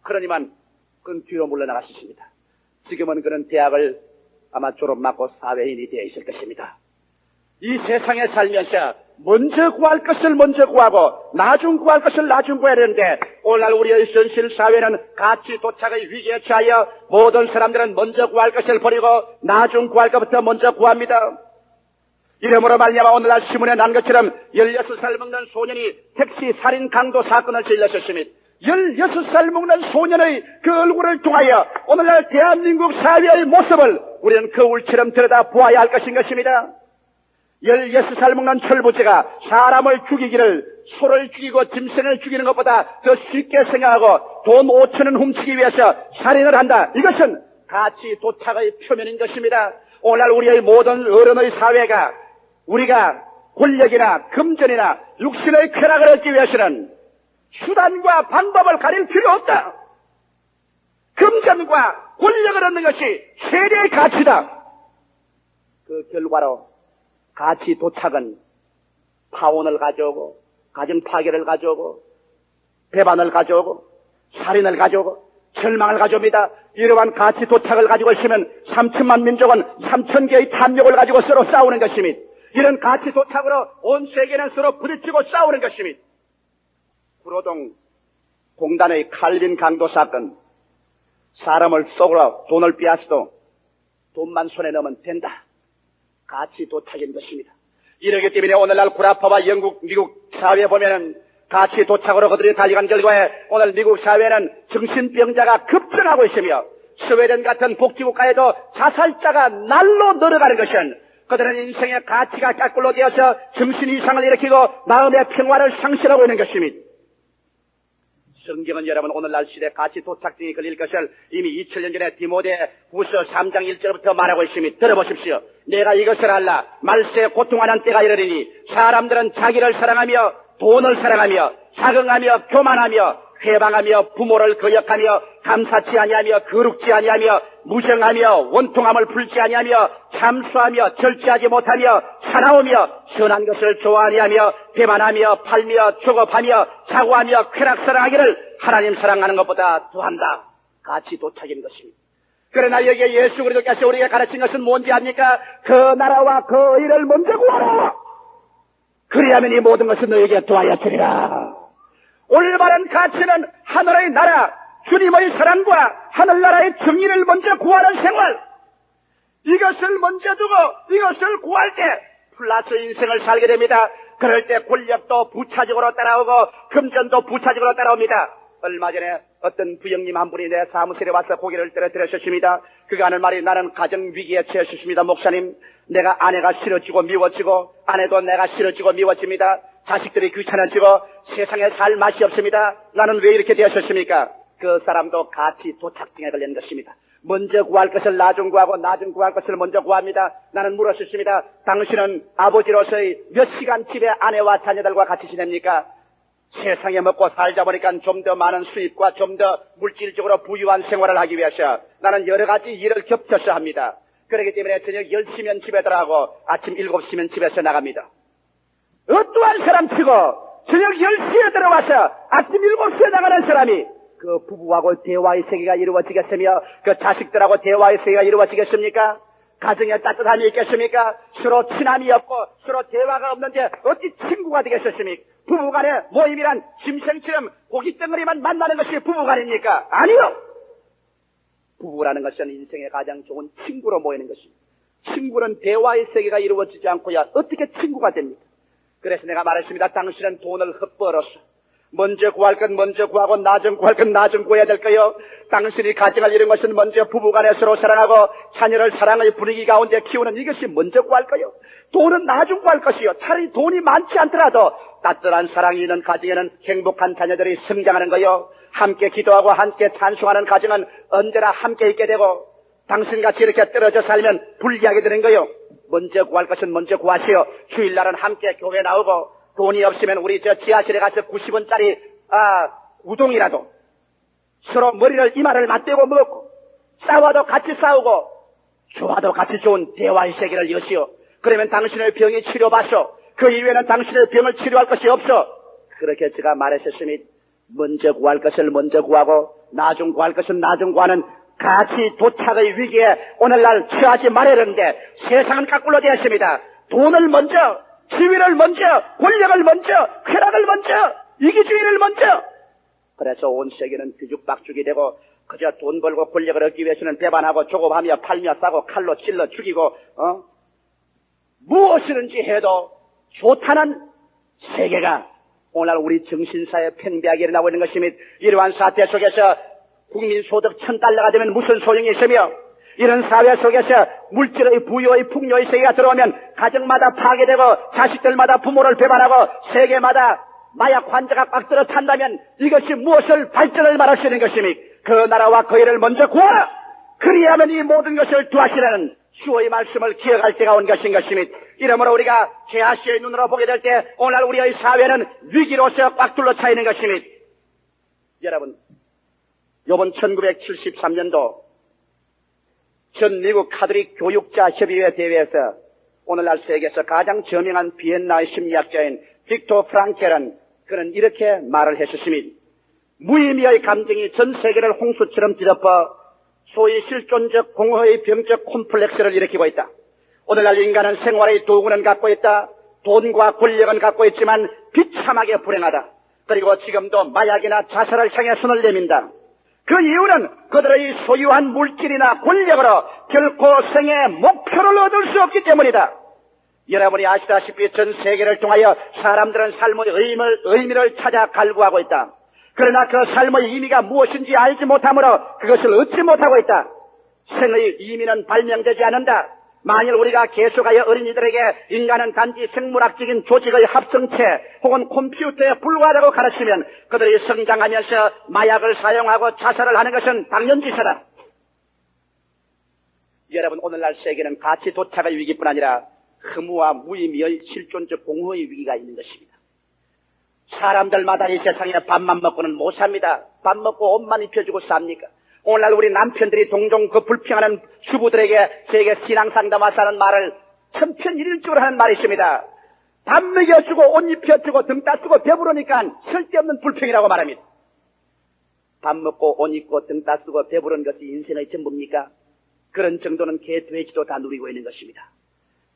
그러니만 그건 뒤로 물러나갔습니다. 지금은 그런 대학을 아마 졸업받고 사회인이 되어 있을 것입니다. 이 세상에 살면서 먼저 구할 것을 먼저 구하고 나중 구할 것을 나중 구해야 되는데 오늘날 우리의 현실 사회는 가치 도착의 위기에 처하여 모든 사람들은 먼저 구할 것을 버리고 나중 구할 것부터 먼저 구합니다. 이러므로 말미암아 오늘날 신문에 난 것처럼 16살 먹는 소년이 택시 살인 강도 사건을 저질렀습니다. 16살 먹는 소년의 그 얼굴을 통하여 오늘날 대한민국 사회의 모습을 우리는 거울처럼 들여다보아야 할 것인 것입니다. 16살 먹는 철부지가 사람을 죽이기를 소를 죽이고 짐승을 죽이는 것보다 더 쉽게 생각하고 돈 5천원 훔치기 위해서 살인을 한다. 이것은 가치 도착의 표면인 것입니다. 오늘날 우리의 모든 어른의 사회가 우리가 권력이나 금전이나 육신의 쾌락을 얻기 위해서는 수단과 방법을 가릴 필요 없다. 금전과 권력을 얻는 것이 최대의 가치다. 그 결과로 가치 도착은 파혼을 가져오고 가정 파괴를 가져오고 배반을 가져오고 살인을 가져오고 절망을 가져옵니다. 이러한 가치 도착을 가지고 있으면 3천만 민족은 3,000개의 탐욕을 가지고 서로 싸우는 것입니다. 이런 가치 도착으로 온 세계는 서로 부딪히고 싸우는 것입니다. 구로동 공단의 칼빈 강도 사건, 사람을 속으로 돈을 빼앗아도 돈만 손에 넣으면 된다. 가치 도착인 것입니다. 이러기 때문에 오늘날 구라파와 영국, 미국 사회에 보면은 가치 도착으로 그들이 달려간 결과에 오늘 미국 사회는 정신병자가 급증하고 있으며 스웨덴 같은 복지국가에도 자살자가 날로 늘어가는 것은 그들은 인생의 가치가 까꿀로 되어서 정신 이상을 일으키고 마음의 평화를 상실하고 있는 것입니다. 성경은 여러분 오늘날 시대 가치 도착증이 걸릴 것을 이미 2000년 전에 디모데 후서 3장 1절부터 말하고 있습니다. 들어보십시오. 내가 이것을 알라. 말세에 고통하는 때가 이르리니 사람들은 자기를 사랑하며 돈을 사랑하며 자긍하며 교만하며 회방하며 부모를 거역하며 감사치 아니하며 거룩지 아니하며 무정하며 원통함을 풀지 아니하며 참수하며 절제하지 못하며 사나우며 선한 것을 좋아하니하며 배반하며 팔며 조급하며 자고하며 쾌락 사랑하기를 하나님 사랑하는 것보다 더한다. 가치 도착인 것입니다. 그러나 여기에 예수 그리스도께서 우리에게 가르친 것은 뭔지 압니까? 그 나라와 그 의를 먼저 구하라. 그리하면 이 모든 것은 너에게 더하여 주리라. 올바른 가치는 하늘의 나라, 주님의 사랑과 하늘나라의 정의를 먼저 구하는 생활. 이것을 먼저 두고 이것을 구할 때 플러스 인생을 살게 됩니다. 그럴 때 권력도 부차적으로 따라오고 금전도 부차적으로 따라옵니다. 얼마 전에 어떤 부형님 한 분이 내 사무실에 와서 고개를 떨어뜨리셨습니다. 그가 하는 말이 나는 가정위기에 처했습니다. 목사님, 내가 아내가 싫어지고 미워지고 아내도 내가 싫어지고 미워집니다. 자식들이 귀찮아지고 세상에 살 맛이 없습니다. 나는 왜 이렇게 되었습니까? 그 사람도 가치 도착증에 걸린 것입니다. 먼저 구할 것을 나중 구하고 나중 구할 것을 먼저 구합니다. 나는 물었습니다. 당신은 아버지로서의 몇 시간 집에 아내와 자녀들과 같이 지냅니까? 세상에 먹고 살다 보니까 좀 더 많은 수입과 좀 더 물질적으로 부유한 생활을 하기 위해서 나는 여러 가지 일을 겹쳐서 합니다. 그렇기 때문에 저녁 10시면 집에 들어가고 아침 7시면 집에서 나갑니다. 어떠한 사람치고 저녁 10시에 들어와서 아침 7시에 나가는 사람이 그 부부하고 대화의 세계가 이루어지겠으며 그 자식들하고 대화의 세계가 이루어지겠습니까? 가정에 따뜻함이 있겠습니까? 서로 친함이 없고 서로 대화가 없는데 어찌 친구가 되겠습니까? 부부간의 모임이란 짐승처럼 고깃덩어리만 만나는 것이 부부간입니까? 아니요! 부부라는 것은 인생의 가장 좋은 친구로 모이는 것입니다. 친구는 대화의 세계가 이루어지지 않고야 어떻게 친구가 됩니까? 그래서 내가 말했습니다. 당신은 돈을 헛벌어서 먼저 구할 건 먼저 구하고 나중 구할 건 나중 구해야 될 거요. 당신이 가정을 이룬 것은 먼저 부부간에 서로 사랑하고 자녀를 사랑의 분위기 가운데 키우는 이것이 먼저 구할 거요. 돈은 나중 구할 것이요. 차라리 돈이 많지 않더라도 따뜻한 사랑이 있는 가정에는 행복한 자녀들이 성장하는 거요. 함께 기도하고 함께 찬송하는 가정은 언제나 함께 있게 되고 당신같이 이렇게 떨어져 살면 불리하게 되는 거요. 먼저 구할 것은 먼저 구하시오. 주일날은 함께 교회 나오고 돈이 없으면 우리 저 지하실에 가서 90원짜리 우동이라도 서로 머리를 이마를 맞대고 먹고 싸워도 같이 싸우고 좋아도 같이 좋은 대화의 세계를 여시오. 그러면 당신의 병이 치료받소. 그 이외에는 당신의 병을 치료할 것이 없어. 그렇게 제가 말했었으니 먼저 구할 것을 먼저 구하고 나중 구할 것은 나중 구하는 가치 도착의 위기에 오늘날 처하지 말아야하는데 세상은 거꾸로 되었습니다. 돈을 먼저, 지위를 먼저, 권력을 먼저, 쾌락을 먼저, 이기주의를 먼저. 그래서 온 세계는 뒤죽박죽이 되고 그저 돈 벌고 권력을 얻기 위해서는 배반하고 조급하며 팔며 싸고 칼로 찔러 죽이고 무엇이든지 해도 좋다는 세계가 오늘 우리 정신사에 팽배하게 일어나고 있는 것입니다. 이러한 사태 속에서 국민소득 1,000달러가 되면 무슨 소용이 있으며 이런 사회 속에서 물질의 부유의 풍요의 세계가 들어오면 가정마다 파괴되고 자식들마다 부모를 배반하고 세계마다 마약 환자가 꽉 들어 찬다면 이것이 무엇을 발전을 말할 수 있는 것입니까? 그 나라와 그 일을 먼저 구하라. 그리하면 이 모든 것을 도하시라는 주의 말씀을 기억할 때가 온 것인 것입니다. 이러므로 우리가 계하시의 눈으로 보게 될 때 오늘 우리의 사회는 위기로서 꽉 둘러차 있는 것입니다. 여러분, 이번 1973년도 전 미국 카톨릭 교육자 협의회 대회에서 오늘날 세계에서 가장 저명한 비엔나의 심리학자인 빅토 프랑켈은 그는 이렇게 말을 했었습니다. 무의미의 감정이 전 세계를 홍수처럼 뒤덮어 소위 실존적 공허의 병적 콤플렉스를 일으키고 있다. 오늘날 인간은 생활의 도구는 갖고 있다. 돈과 권력은 갖고 있지만 비참하게 불행하다. 그리고 지금도 마약이나 자살을 향해 손을 내민다. 그 이유는 그들의 소유한 물질이나 권력으로 결코 생의 목표를 얻을 수 없기 때문이다. 여러분이 아시다시피 전 세계를 통하여 사람들은 삶의 의미를 찾아 갈구하고 있다. 그러나 그 삶의 의미가 무엇인지 알지 못하므로 그것을 얻지 못하고 있다. 생의 의미는 발명되지 않는다. 만일 우리가 계속하여 어린이들에게 인간은 단지 생물학적인 조직의 합성체 혹은 컴퓨터에 불과하다고 가르치면 그들이 성장하면서 마약을 사용하고 자살을 하는 것은 당연지사다. 여러분, 오늘날 세계는 가치 도착의 위기뿐 아니라 허무와 무의미의 실존적 공허의 위기가 있는 것입니다. 사람들마다 이 세상에 밥만 먹고는 못 삽니다. 밥 먹고 옷만 입혀주고 삽니까? 오늘날 우리 남편들이 종종 그 불평하는 주부들에게 제게 신앙상담하서 하는 말을 천편일률적으로 하는 말이 있습니다. 밥 먹여주고 옷 입혀주고 등 따쓰고 배부르니까 쓸데없는 불평이라고 말합니다. 밥 먹고 옷 입고 등 따쓰고 배부른 것이 인생의 전부입니까? 그런 정도는 개, 돼지도 다 누리고 있는 것입니다.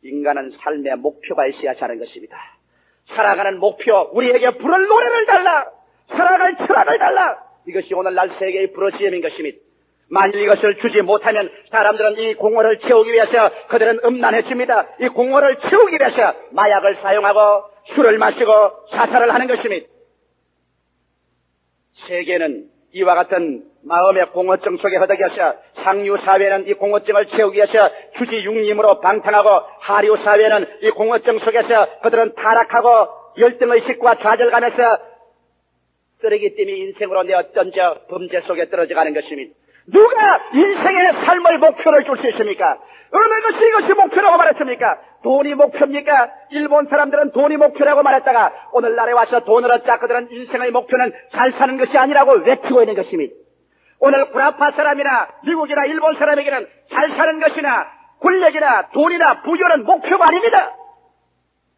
인간은 삶의 목표가 있어야 사는 것입니다. 살아가는 목표, 우리에게 부를 노래를 달라, 살아갈 철학을 달라. 이것이 오늘날 세계의 부르짖음인 것입니다. 만일 이것을 주지 못하면 사람들은 이 공허를 채우기 위해서 그들은 음란해집니다. 이 공허를 채우기 위해서 마약을 사용하고 술을 마시고 자살을 하는 것입니다. 세계는 이와 같은 마음의 공허증 속에 허덕여서 상류사회는 이 공허증을 채우기 위해서 주지육림으로 방탕하고 하류사회는 이 공허증 속에서 그들은 타락하고 열등의식과 좌절감에서 쓰레기 띠미 인생으로 내어던져 범죄 속에 떨어져가는 것입니다. 누가 인생의 삶의 목표를 줄 수 있습니까? 어느 것이 이것이 목표라고 말했습니까? 돈이 목표입니까? 일본 사람들은 돈이 목표라고 말했다가 오늘날에 와서 돈을 얻자 그들은 인생의 목표는 잘 사는 것이 아니라고 외치고 있는 것입니다. 오늘 구라파 사람이나 미국이나 일본 사람에게는 잘 사는 것이나 권력이나 돈이나 부여는 목표가 아닙니다.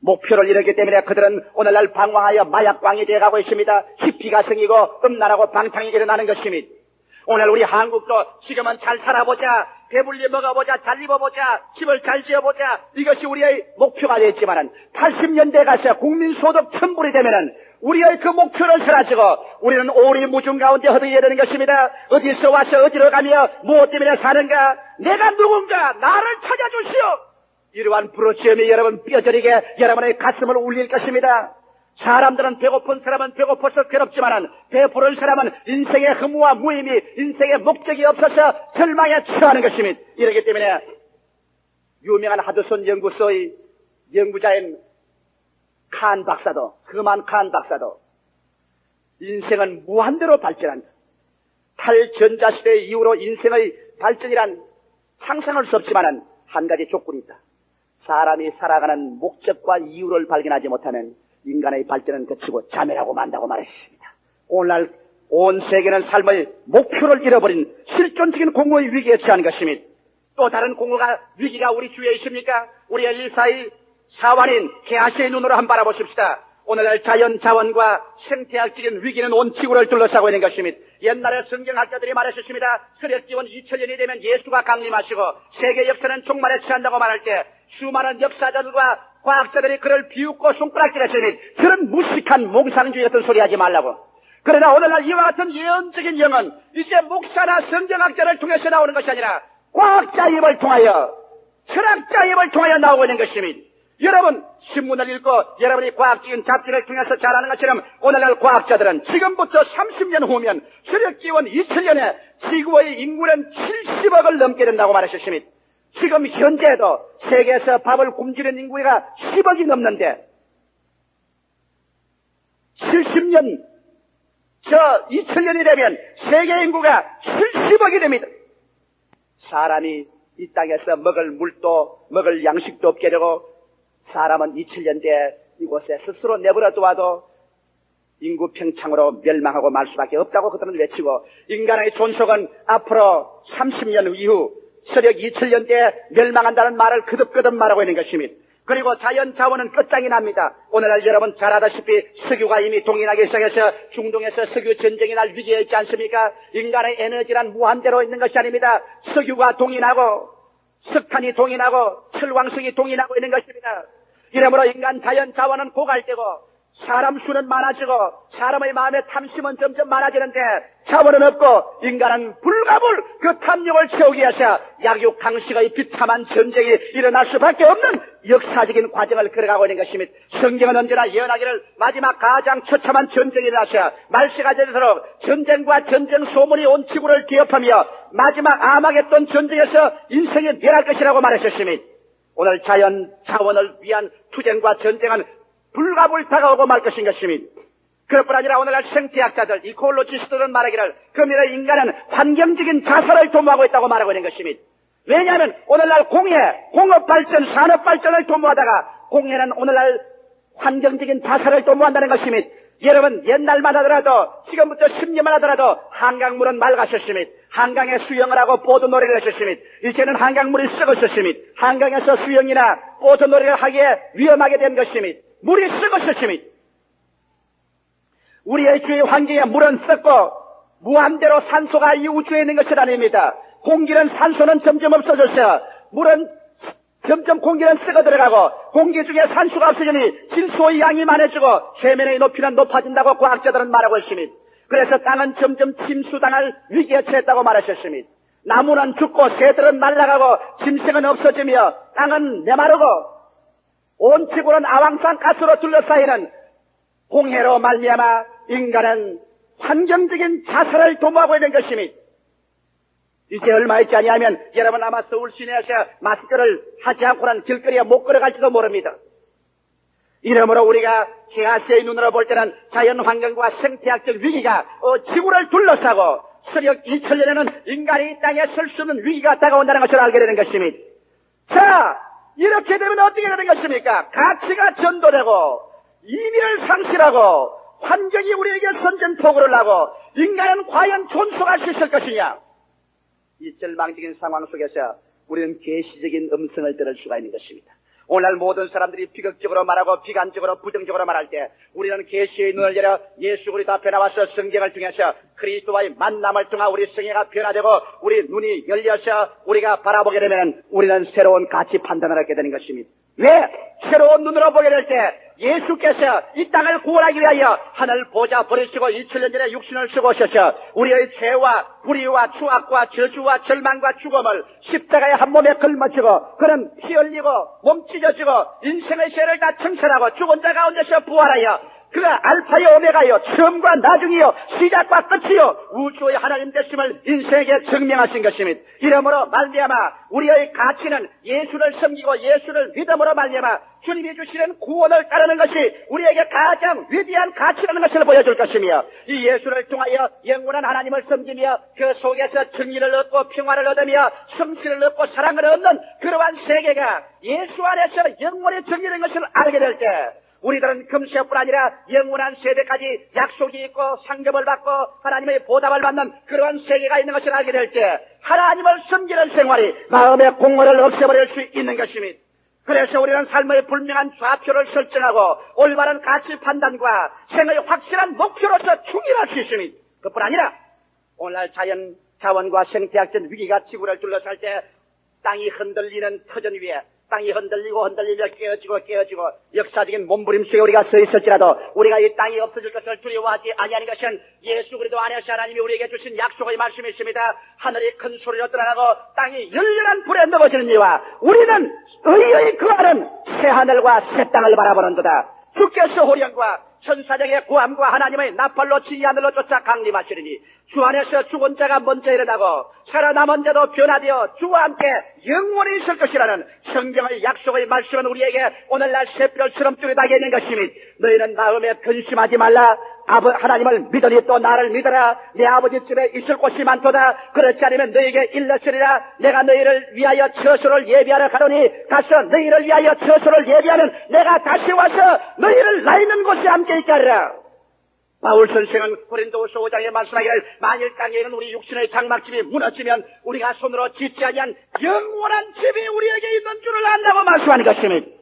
목표를 이뤘기 때문에 그들은 오늘날 방황하여 마약광이 되어가고 있습니다. 희피가 생기고 음란하고 방탕이 일어나는 것입니다. 오늘 우리 한국도 지금은 잘 살아보자, 배불리 먹어보자, 잘 입어보자, 집을 잘 지어보자, 이것이 우리의 목표가 되었지만은 80년대 가서 국민소득 1000불이 되면은 우리의 그 목표를 사라지고 우리는 오리무중 가운데 허덕이게 되는 것입니다. 어디서 와서 어디로 가며 무엇 때문에 사는가? 내가 누군가? 나를 찾아주시오. 이러한 부르짖음이 여러분 뼈저리게 여러분의 가슴을 울릴 것입니다. 사람들은 배고픈 사람은 배고파서 괴롭지만은 배부른 사람은 인생의 허무와 무의미, 인생의 목적이 없어서 절망에 처하는 것입니다. 이렇기 때문에 유명한 하드슨 연구소의 연구자인 칸 박사도, 험한 칸 박사도 인생은 무한대로 발전한다. 탈전자시대 이후로 인생의 발전이란 상상할 수 없지만은 한 가지 조건이 있다. 사람이 살아가는 목적과 이유를 발견하지 못하면 인간의 발전은 그치고 자멸하고 만다고 말했습니다. 오늘날 온 세계는 삶의 목표를 잃어버린 실존적인 공허의 위기에 처한 것입니다. 또 다른 공허가 위기가 우리 주위에 있습니까? 우리의 일사의 사원인 개아시의 눈으로 한번 바라보십시다. 오늘날 자연 자원과 생태학적인 위기는 온 지구를 둘러싸고 있는 것입니다. 옛날에 성경학자들이 말하셨습니다. 서력기원 2000년이 되면 예수가 강림하시고 세계 역사는 종말에 처한다고 말할 때 수많은 역사자들과 과학자들이 그를 비웃고 손가락질했으니 저런 무식한 몽상주의 같은 소리 하지 말라고. 그러나 오늘날 이와 같은 예언적인 영은 이제 목사나 성경학자를 통해서 나오는 것이 아니라 과학자 입을 통하여, 철학자 입을 통하여 나오고 있는 것입니다. 여러분 신문을 읽고 여러분이 과학적인 잡지를 통해서 잘 아는 것처럼 오늘날 과학자들은 지금부터 30년 후면 서력기원 2000년에 지구의 인구는 70억을 넘게 된다고 말하셨습니다. 지금 현재도 세계에서 밥을 굶주리는 인구가 10억이 넘는데 70년 2000년이 되면 세계 인구가 70억이 됩니다. 사람이 이 땅에서 먹을 물도 먹을 양식도 없게 되고 사람은 2000년 뒤에 이곳에 스스로 내버려 두어도 인구 평창으로 멸망하고 말 수밖에 없다고 그들은 외치고 인간의 존속은 앞으로 30년 이후 서력 2000년 뒤에 멸망한다는 말을 거듭거듭 말하고 있는 것입니다. 그리고 자연 자원은 끝장이 납니다. 오늘날 여러분 잘 아다시피 석유가 이미 동인하기 시작해서 중동에서 석유 전쟁이 날 위기에 있지 않습니까? 인간의 에너지란 무한대로 있는 것이 아닙니다. 석유가 동인하고 석탄이 동인하고 철광석이 동인하고 있는 것입니다. 이러므로 인간 자연 자원은 고갈되고 사람 수는 많아지고 사람의 마음의 탐심은 점점 많아지는데 자원은 없고 인간은 불가불 그 탐욕을 채우기 위해서 약육 강식의 비참한 전쟁이 일어날 수밖에 없는 역사적인 과정을 걸어가고 있는 것입니다. 성경은 언제나 예언하기를 마지막 가장 처참한 전쟁이 일어나서 말세가 되도록 전쟁과 전쟁 소문이 온 지구를 기업하며 마지막 아마겟돈 전쟁에서 인생이 멸할 것이라고 말하셨습니다. 오늘 자연 자원을 위한 투쟁과 전쟁은 불가불 다가오고 말 것인 것입니다. 그뿐 아니라 오늘날 생태학자들, 이콜로지스트들은 말하기를 금일의 인간은 환경적인 자살을 도모하고 있다고 말하고 있는 것입니다. 왜냐하면 오늘날 공해, 공업발전, 산업발전을 도모하다가 공해는 오늘날 환경적인 자살을 도모한다는 것입니다. 여러분 옛날만 하더라도 지금부터 10년만 하더라도 한강물은 맑았었습니다. 한강에 수영을 하고 보드놀이를 했었습니다. 이제는 한강물이 썩었었습니다. 한강에서 수영이나 보드놀이를 하기에 위험하게 된 것입니다. 물이 썩었었습니다. 우리의 주위 환경에 물은 썩고 무한대로 산소가 이 우주에 있는 것은 아닙니다. 공기는 산소는 점점 없어졌어요. 물은 점점 공기는 썩어 들어가고 공기 중에 산소가 없어지니 질소의 양이 많아지고 해면의 높이는 높아진다고 과학자들은 말하고 있습니다. 그래서 땅은 점점 침수당할 위기에 처했다고 말하셨습니다. 나무는 죽고 새들은 날아가고 짐승은 없어지며 땅은 메마르고 온 지구는 아황산 가스로 둘러싸이는 공해로 말미암아 인간은 환경적인 자살을 도모하고 있는 것입니다. 이제 얼마 있지 아니하면 여러분 아마 서울 시내에서 마스크를 하지 않고는 길거리에 못 걸어갈지도 모릅니다. 이러므로 우리가 개아세의 눈으로 볼 때는 자연환경과 생태학적 위기가 지구를 둘러싸고 서력 2000년에는 인간이 이 땅에 설 수 없는 위기가 다가온다는 것을 알게 되는 것입니다. 자, 이렇게 되면 어떻게 되는 것입니까? 가치가 전도되고 의미를 상실하고 환경이 우리에게 선전포고를 하고 인간은 과연 존속할 수 있을 것이냐? 이 절망적인 상황 속에서 우리는 계시적인 음성을 들을 수가 있는 것입니다. 오늘날 모든 사람들이 비극적으로 말하고 비관적으로 부정적으로 말할 때 우리는 계시의 눈을 열어 예수 그리스도 앞에 나와서 성경을 통해서 그리스도와의 만남을 통해 우리 성회가 변화되고 우리 눈이 열려서 우리가 바라보게 되면 우리는 새로운 가치 판단을 하게 되는 것입니다. 왜? 새로운 눈으로 보게 될 때 예수께서 이 땅을 구원하기 위하여 하늘 보좌 버리시고 2000년 전에 육신을 쓰고 오셔서 우리의 죄와 불의와 추악과 저주와 절망과 죽음을 십자가에 한 몸에 걸머지고 그는 피 흘리고 몸 찢어지고 인생의 죄를 다 청산하고 죽은 자 가운데서 부활하여 그가 알파요 오메가요 처음과 나중이요 시작과 끝이요 우주의 하나님 되심을 인생에게 증명하신 것입니다. 이러므로 말미암아 우리의 가치는 예수를 섬기고 예수를 믿음으로 말미암아 주님이 주시는 구원을 따르는 것이 우리에게 가장 위대한 가치라는 것을 보여줄 것이며 이 예수를 통하여 영원한 하나님을 섬기며 그 속에서 정의를 얻고 평화를 얻으며 성실을 얻고 사랑을 얻는 그러한 세계가 예수 안에서 영원히 정의된 것을 알게 될 때 우리들은 금세뿐 아니라 영원한 세대까지 약속이 있고 상급을 받고 하나님의 보답을 받는 그러한 세계가 있는 것을 알게 될 때 하나님을 섬기는 생활이 마음의 공허를 없애버릴 수 있는 것입니다. 그래서 우리는 삶의 분명한 좌표를 설정하고 올바른 가치 판단과 생의 확실한 목표로서 충실할 수 있습니다. 그뿐 아니라 오늘날 자연 자원과 생태학적 위기가 지구를 둘러쌀 때 땅이 흔들리는 터전 위에 땅이 흔들리며 깨어지고 역사적인 몸부림속에 우리가 서 있을지라도 우리가 이 땅이 없어질 것을 두려워하지 아니하는 것은 예수 그리스도 안에서 하나님이 우리에게 주신 약속의 말씀이 있습니다. 하늘이 큰 소리로 떠나가고 땅이 열렬한 불에 넘어지는 이와 우리는 의의 그 안은 새 하늘과 새 땅을 바라보는도다. 주께서 호령과 천사장의 구함과 하나님의 나팔로 지휘 하늘로 쫓아 강림하시리니 주 안에서 죽은 자가 먼저 일어나고 살아남은 자도 변화되어 주와 함께 영원히 있을 것이라는 성경의 약속의 말씀은 우리에게 오늘날 새별처럼 뚜렷하게 있는 것이니 너희는 마음에 근심하지 말라. 하나님을 믿으니 또 나를 믿어라. 내 아버지 집에 있을 곳이 많도다. 그렇지 않으면 너희에게 일렀으리라. 내가 너희를 위하여 처소를 예비하러 가노니 가서 너희를 위하여 처소를 예비하는 내가 다시 와서 너희를 나 있는 곳에 함께 있게 하리라. 바울 선생은 고린도후서 5장에 말씀하기를 만일 땅에 있는 우리 육신의 장막집이 무너지면 우리가 손으로 짓지 아니한 영원한 집이 우리에게 있는 줄을 안다고 말씀하는 것입니다.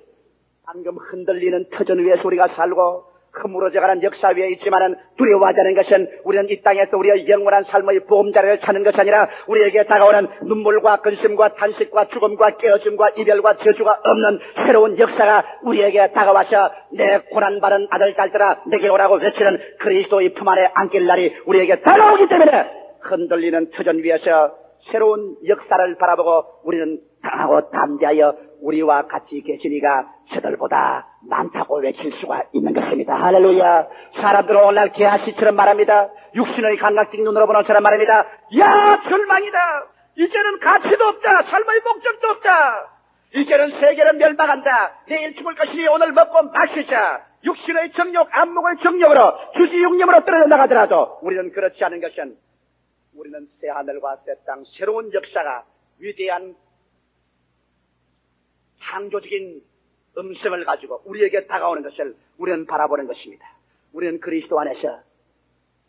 방금 흔들리는 터전 위에서 우리가 살고 흐물어져가는 역사 위에 있지만은 두려워하지 않은 것은 우리는 이 땅에서 우리의 영원한 삶의 보험자리를 찾는 것이 아니라 우리에게 다가오는 눈물과 근심과 탄식과 죽음과 깨어짐과 이별과 저주가 없는 새로운 역사가 우리에게 다가와서 내 고난받은 아들 딸들아 내게 오라고 외치는 그리스도의 품 안에 안길 날이 우리에게 다가오기 때문에 흔들리는 터전 위에서 새로운 역사를 바라보고 우리는 강하고 담대하여 우리와 같이 계신 이가 저들보다 많다고 외칠 수가 있는 것입니다. 할렐루야. 사람들은 오늘날 개아씨처럼 말합니다. 육신의 감각적인 눈으로 보는 사람 말합니다. 야, 절망이다. 이제는 가치도 없다. 삶의 목적도 없다. 이제는 세계는 멸망한다. 내일 죽을 것이니 오늘 먹고 마시자. 육신의 정욕, 안목의 정욕으로 주지육념으로 떨어져 나가더라도 우리는 그렇지 않은 것은 우리는 새 하늘과 새 땅, 새로운 역사가 위대한 창조적인 음성을 가지고 우리에게 다가오는 것을 우리는 바라보는 것입니다. 우리는 그리스도 안에서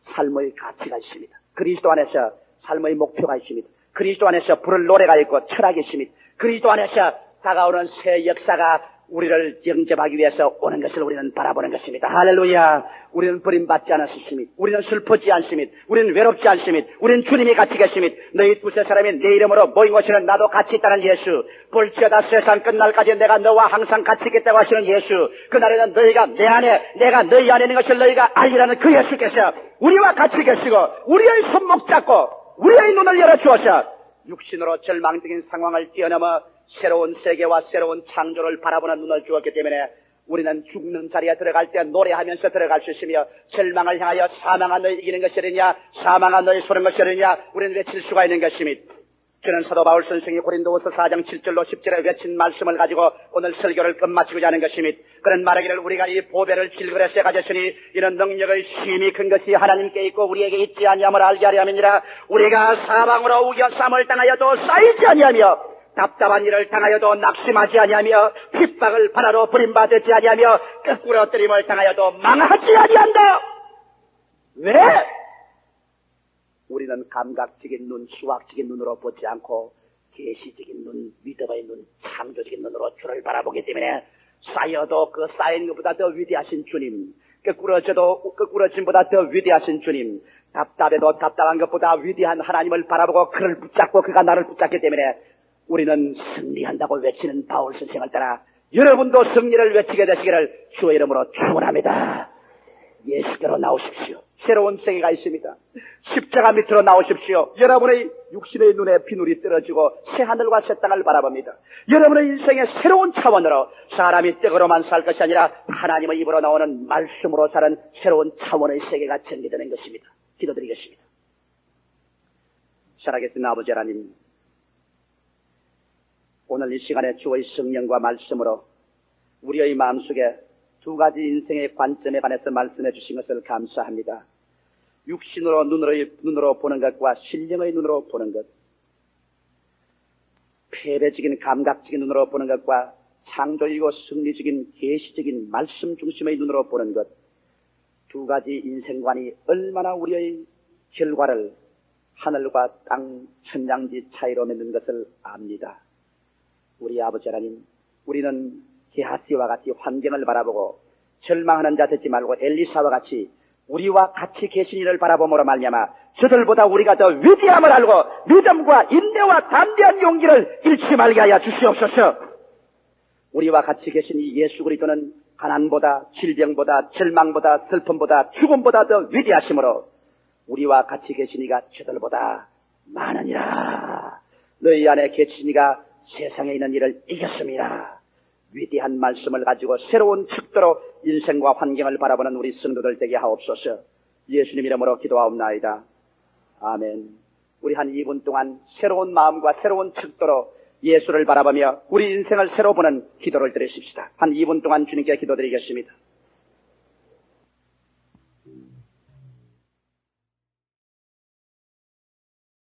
삶의 가치가 있습니다. 그리스도 안에서 삶의 목표가 있습니다. 그리스도 안에서 부를 노래가 있고 철학이 있습니다. 그리스도 안에서 다가오는 새 역사가 우리를 영접하기 위해서 오는 것을 우리는 바라보는 것입니다. 할렐루야. 우리는 버림받지 않았습니다. 우리는 슬프지 않습니다. 우리는 외롭지 않습니다. 우리는 주님이 같이 계십니다. 너희 두세 사람이 내 이름으로 모인 곳에는 나도 같이 있다는 예수. 볼지어다 세상 끝날까지 내가 너와 항상 같이 있겠다고 하시는 예수. 그날에는 너희가 내 안에 내가 너희 안에 있는 것을 너희가 알리라는 그 예수께서 우리와 같이 계시고 우리의 손목 잡고 우리의 눈을 열어주어서 육신으로 절망적인 상황을 뛰어넘어 새로운 세계와 새로운 창조를 바라보는 눈을 주었기 때문에 우리는 죽는 자리에 들어갈 때 노래하면서 들어갈 수 있으며 절망을 향하여 사망한 너희 이기는 것이느냐 사망한 너희 소는 것이느냐 우리는 외칠 수가 있는 것입니다. 저는 사도 바울 선생이 고린도후서 4장 7절로 10절에 외친 말씀을 가지고 오늘 설교를 끝마치고자 하는 것입니다. 그런 말하기를 우리가 이 보배를 질그릇에 가졌으니 이는 능력의 힘이 큰 것이 하나님께 있고 우리에게 있지 아니함을 알게 하려 함이니라. 우리가 사방으로 우겨쌈을 당하여도 쌓이지 아니하며 답답한 일을 당하여도 낙심하지 아니하며 핍박을 바라로 버림받지 아니하며 거꾸로 뜨림을 당하여도 망하지 아니한다. 왜? 우리는 감각적인 눈, 수학적인 눈으로 보지 않고 계시적인 눈, 믿음의 눈, 창조적인 눈으로 주를 바라보기 때문에 쌓여도 그 쌓인 것보다 더 위대하신 주님, 거꾸러짐보다 더 위대하신 주님, 답답해도 답답한 것보다 위대한 하나님을 바라보고 그를 붙잡고 그가 나를 붙잡기 때문에 우리는 승리한다고 외치는 바울 선생을 따라 여러분도 승리를 외치게 되시기를 주의 이름으로 축원합니다. 예수께로 나오십시오. 새로운 세계가 있습니다. 십자가 밑으로 나오십시오. 여러분의 육신의 눈에 비늘이 떨어지고 새 하늘과 새 땅을 바라봅니다. 여러분의 인생의 새로운 차원으로 사람이 떡으로만 살 것이 아니라 하나님의 입으로 나오는 말씀으로 사는 새로운 차원의 세계가 전개되는 것입니다. 기도드리겠습니다. 살아계신 아버지 하나님, 오늘 이 시간에 주의 성령과 말씀으로 우리의 마음속에 두 가지 인생의 관점에 관해서 말씀해 주신 것을 감사합니다. 육신으로 눈으로 보는 것과 신령의 눈으로 보는 것, 패배적인 감각적인 눈으로 보는 것과 창조이고 승리적인 계시적인 말씀 중심의 눈으로 보는 것, 두 가지 인생관이 얼마나 우리의 결과를 하늘과 땅 천장지 차이로 맺는 것을 압니다. 우리 아버지 하나님, 우리는 게하시와 같이 환경을 바라보고 절망하는 자 되지 말고 엘리사와 같이 우리와 같이 계신 이를 바라봄으로 말미암아 저들보다 우리가 더 위대함을 알고 믿음과 인내와 담대한 용기를 잃지 말게 하여 주시옵소서. 우리와 같이 계신 이 예수 그리스도는 가난보다 질병보다 절망보다 슬픔보다 죽음보다 더 위대하심으로 우리와 같이 계신 이가 저들보다 많으니라. 너희 안에 계신 이가 세상에 있는 일을 이겼습니다. 위대한 말씀을 가지고 새로운 측도로 인생과 환경을 바라보는 우리 성도들 되게 하옵소서. 예수님 이름으로 기도하옵나이다. 아멘. 우리 한 2분 동안 새로운 마음과 새로운 측도로 예수를 바라보며 우리 인생을 새로 보는 기도를 드리십시다. 한 2분 동안 주님께 기도드리겠습니다.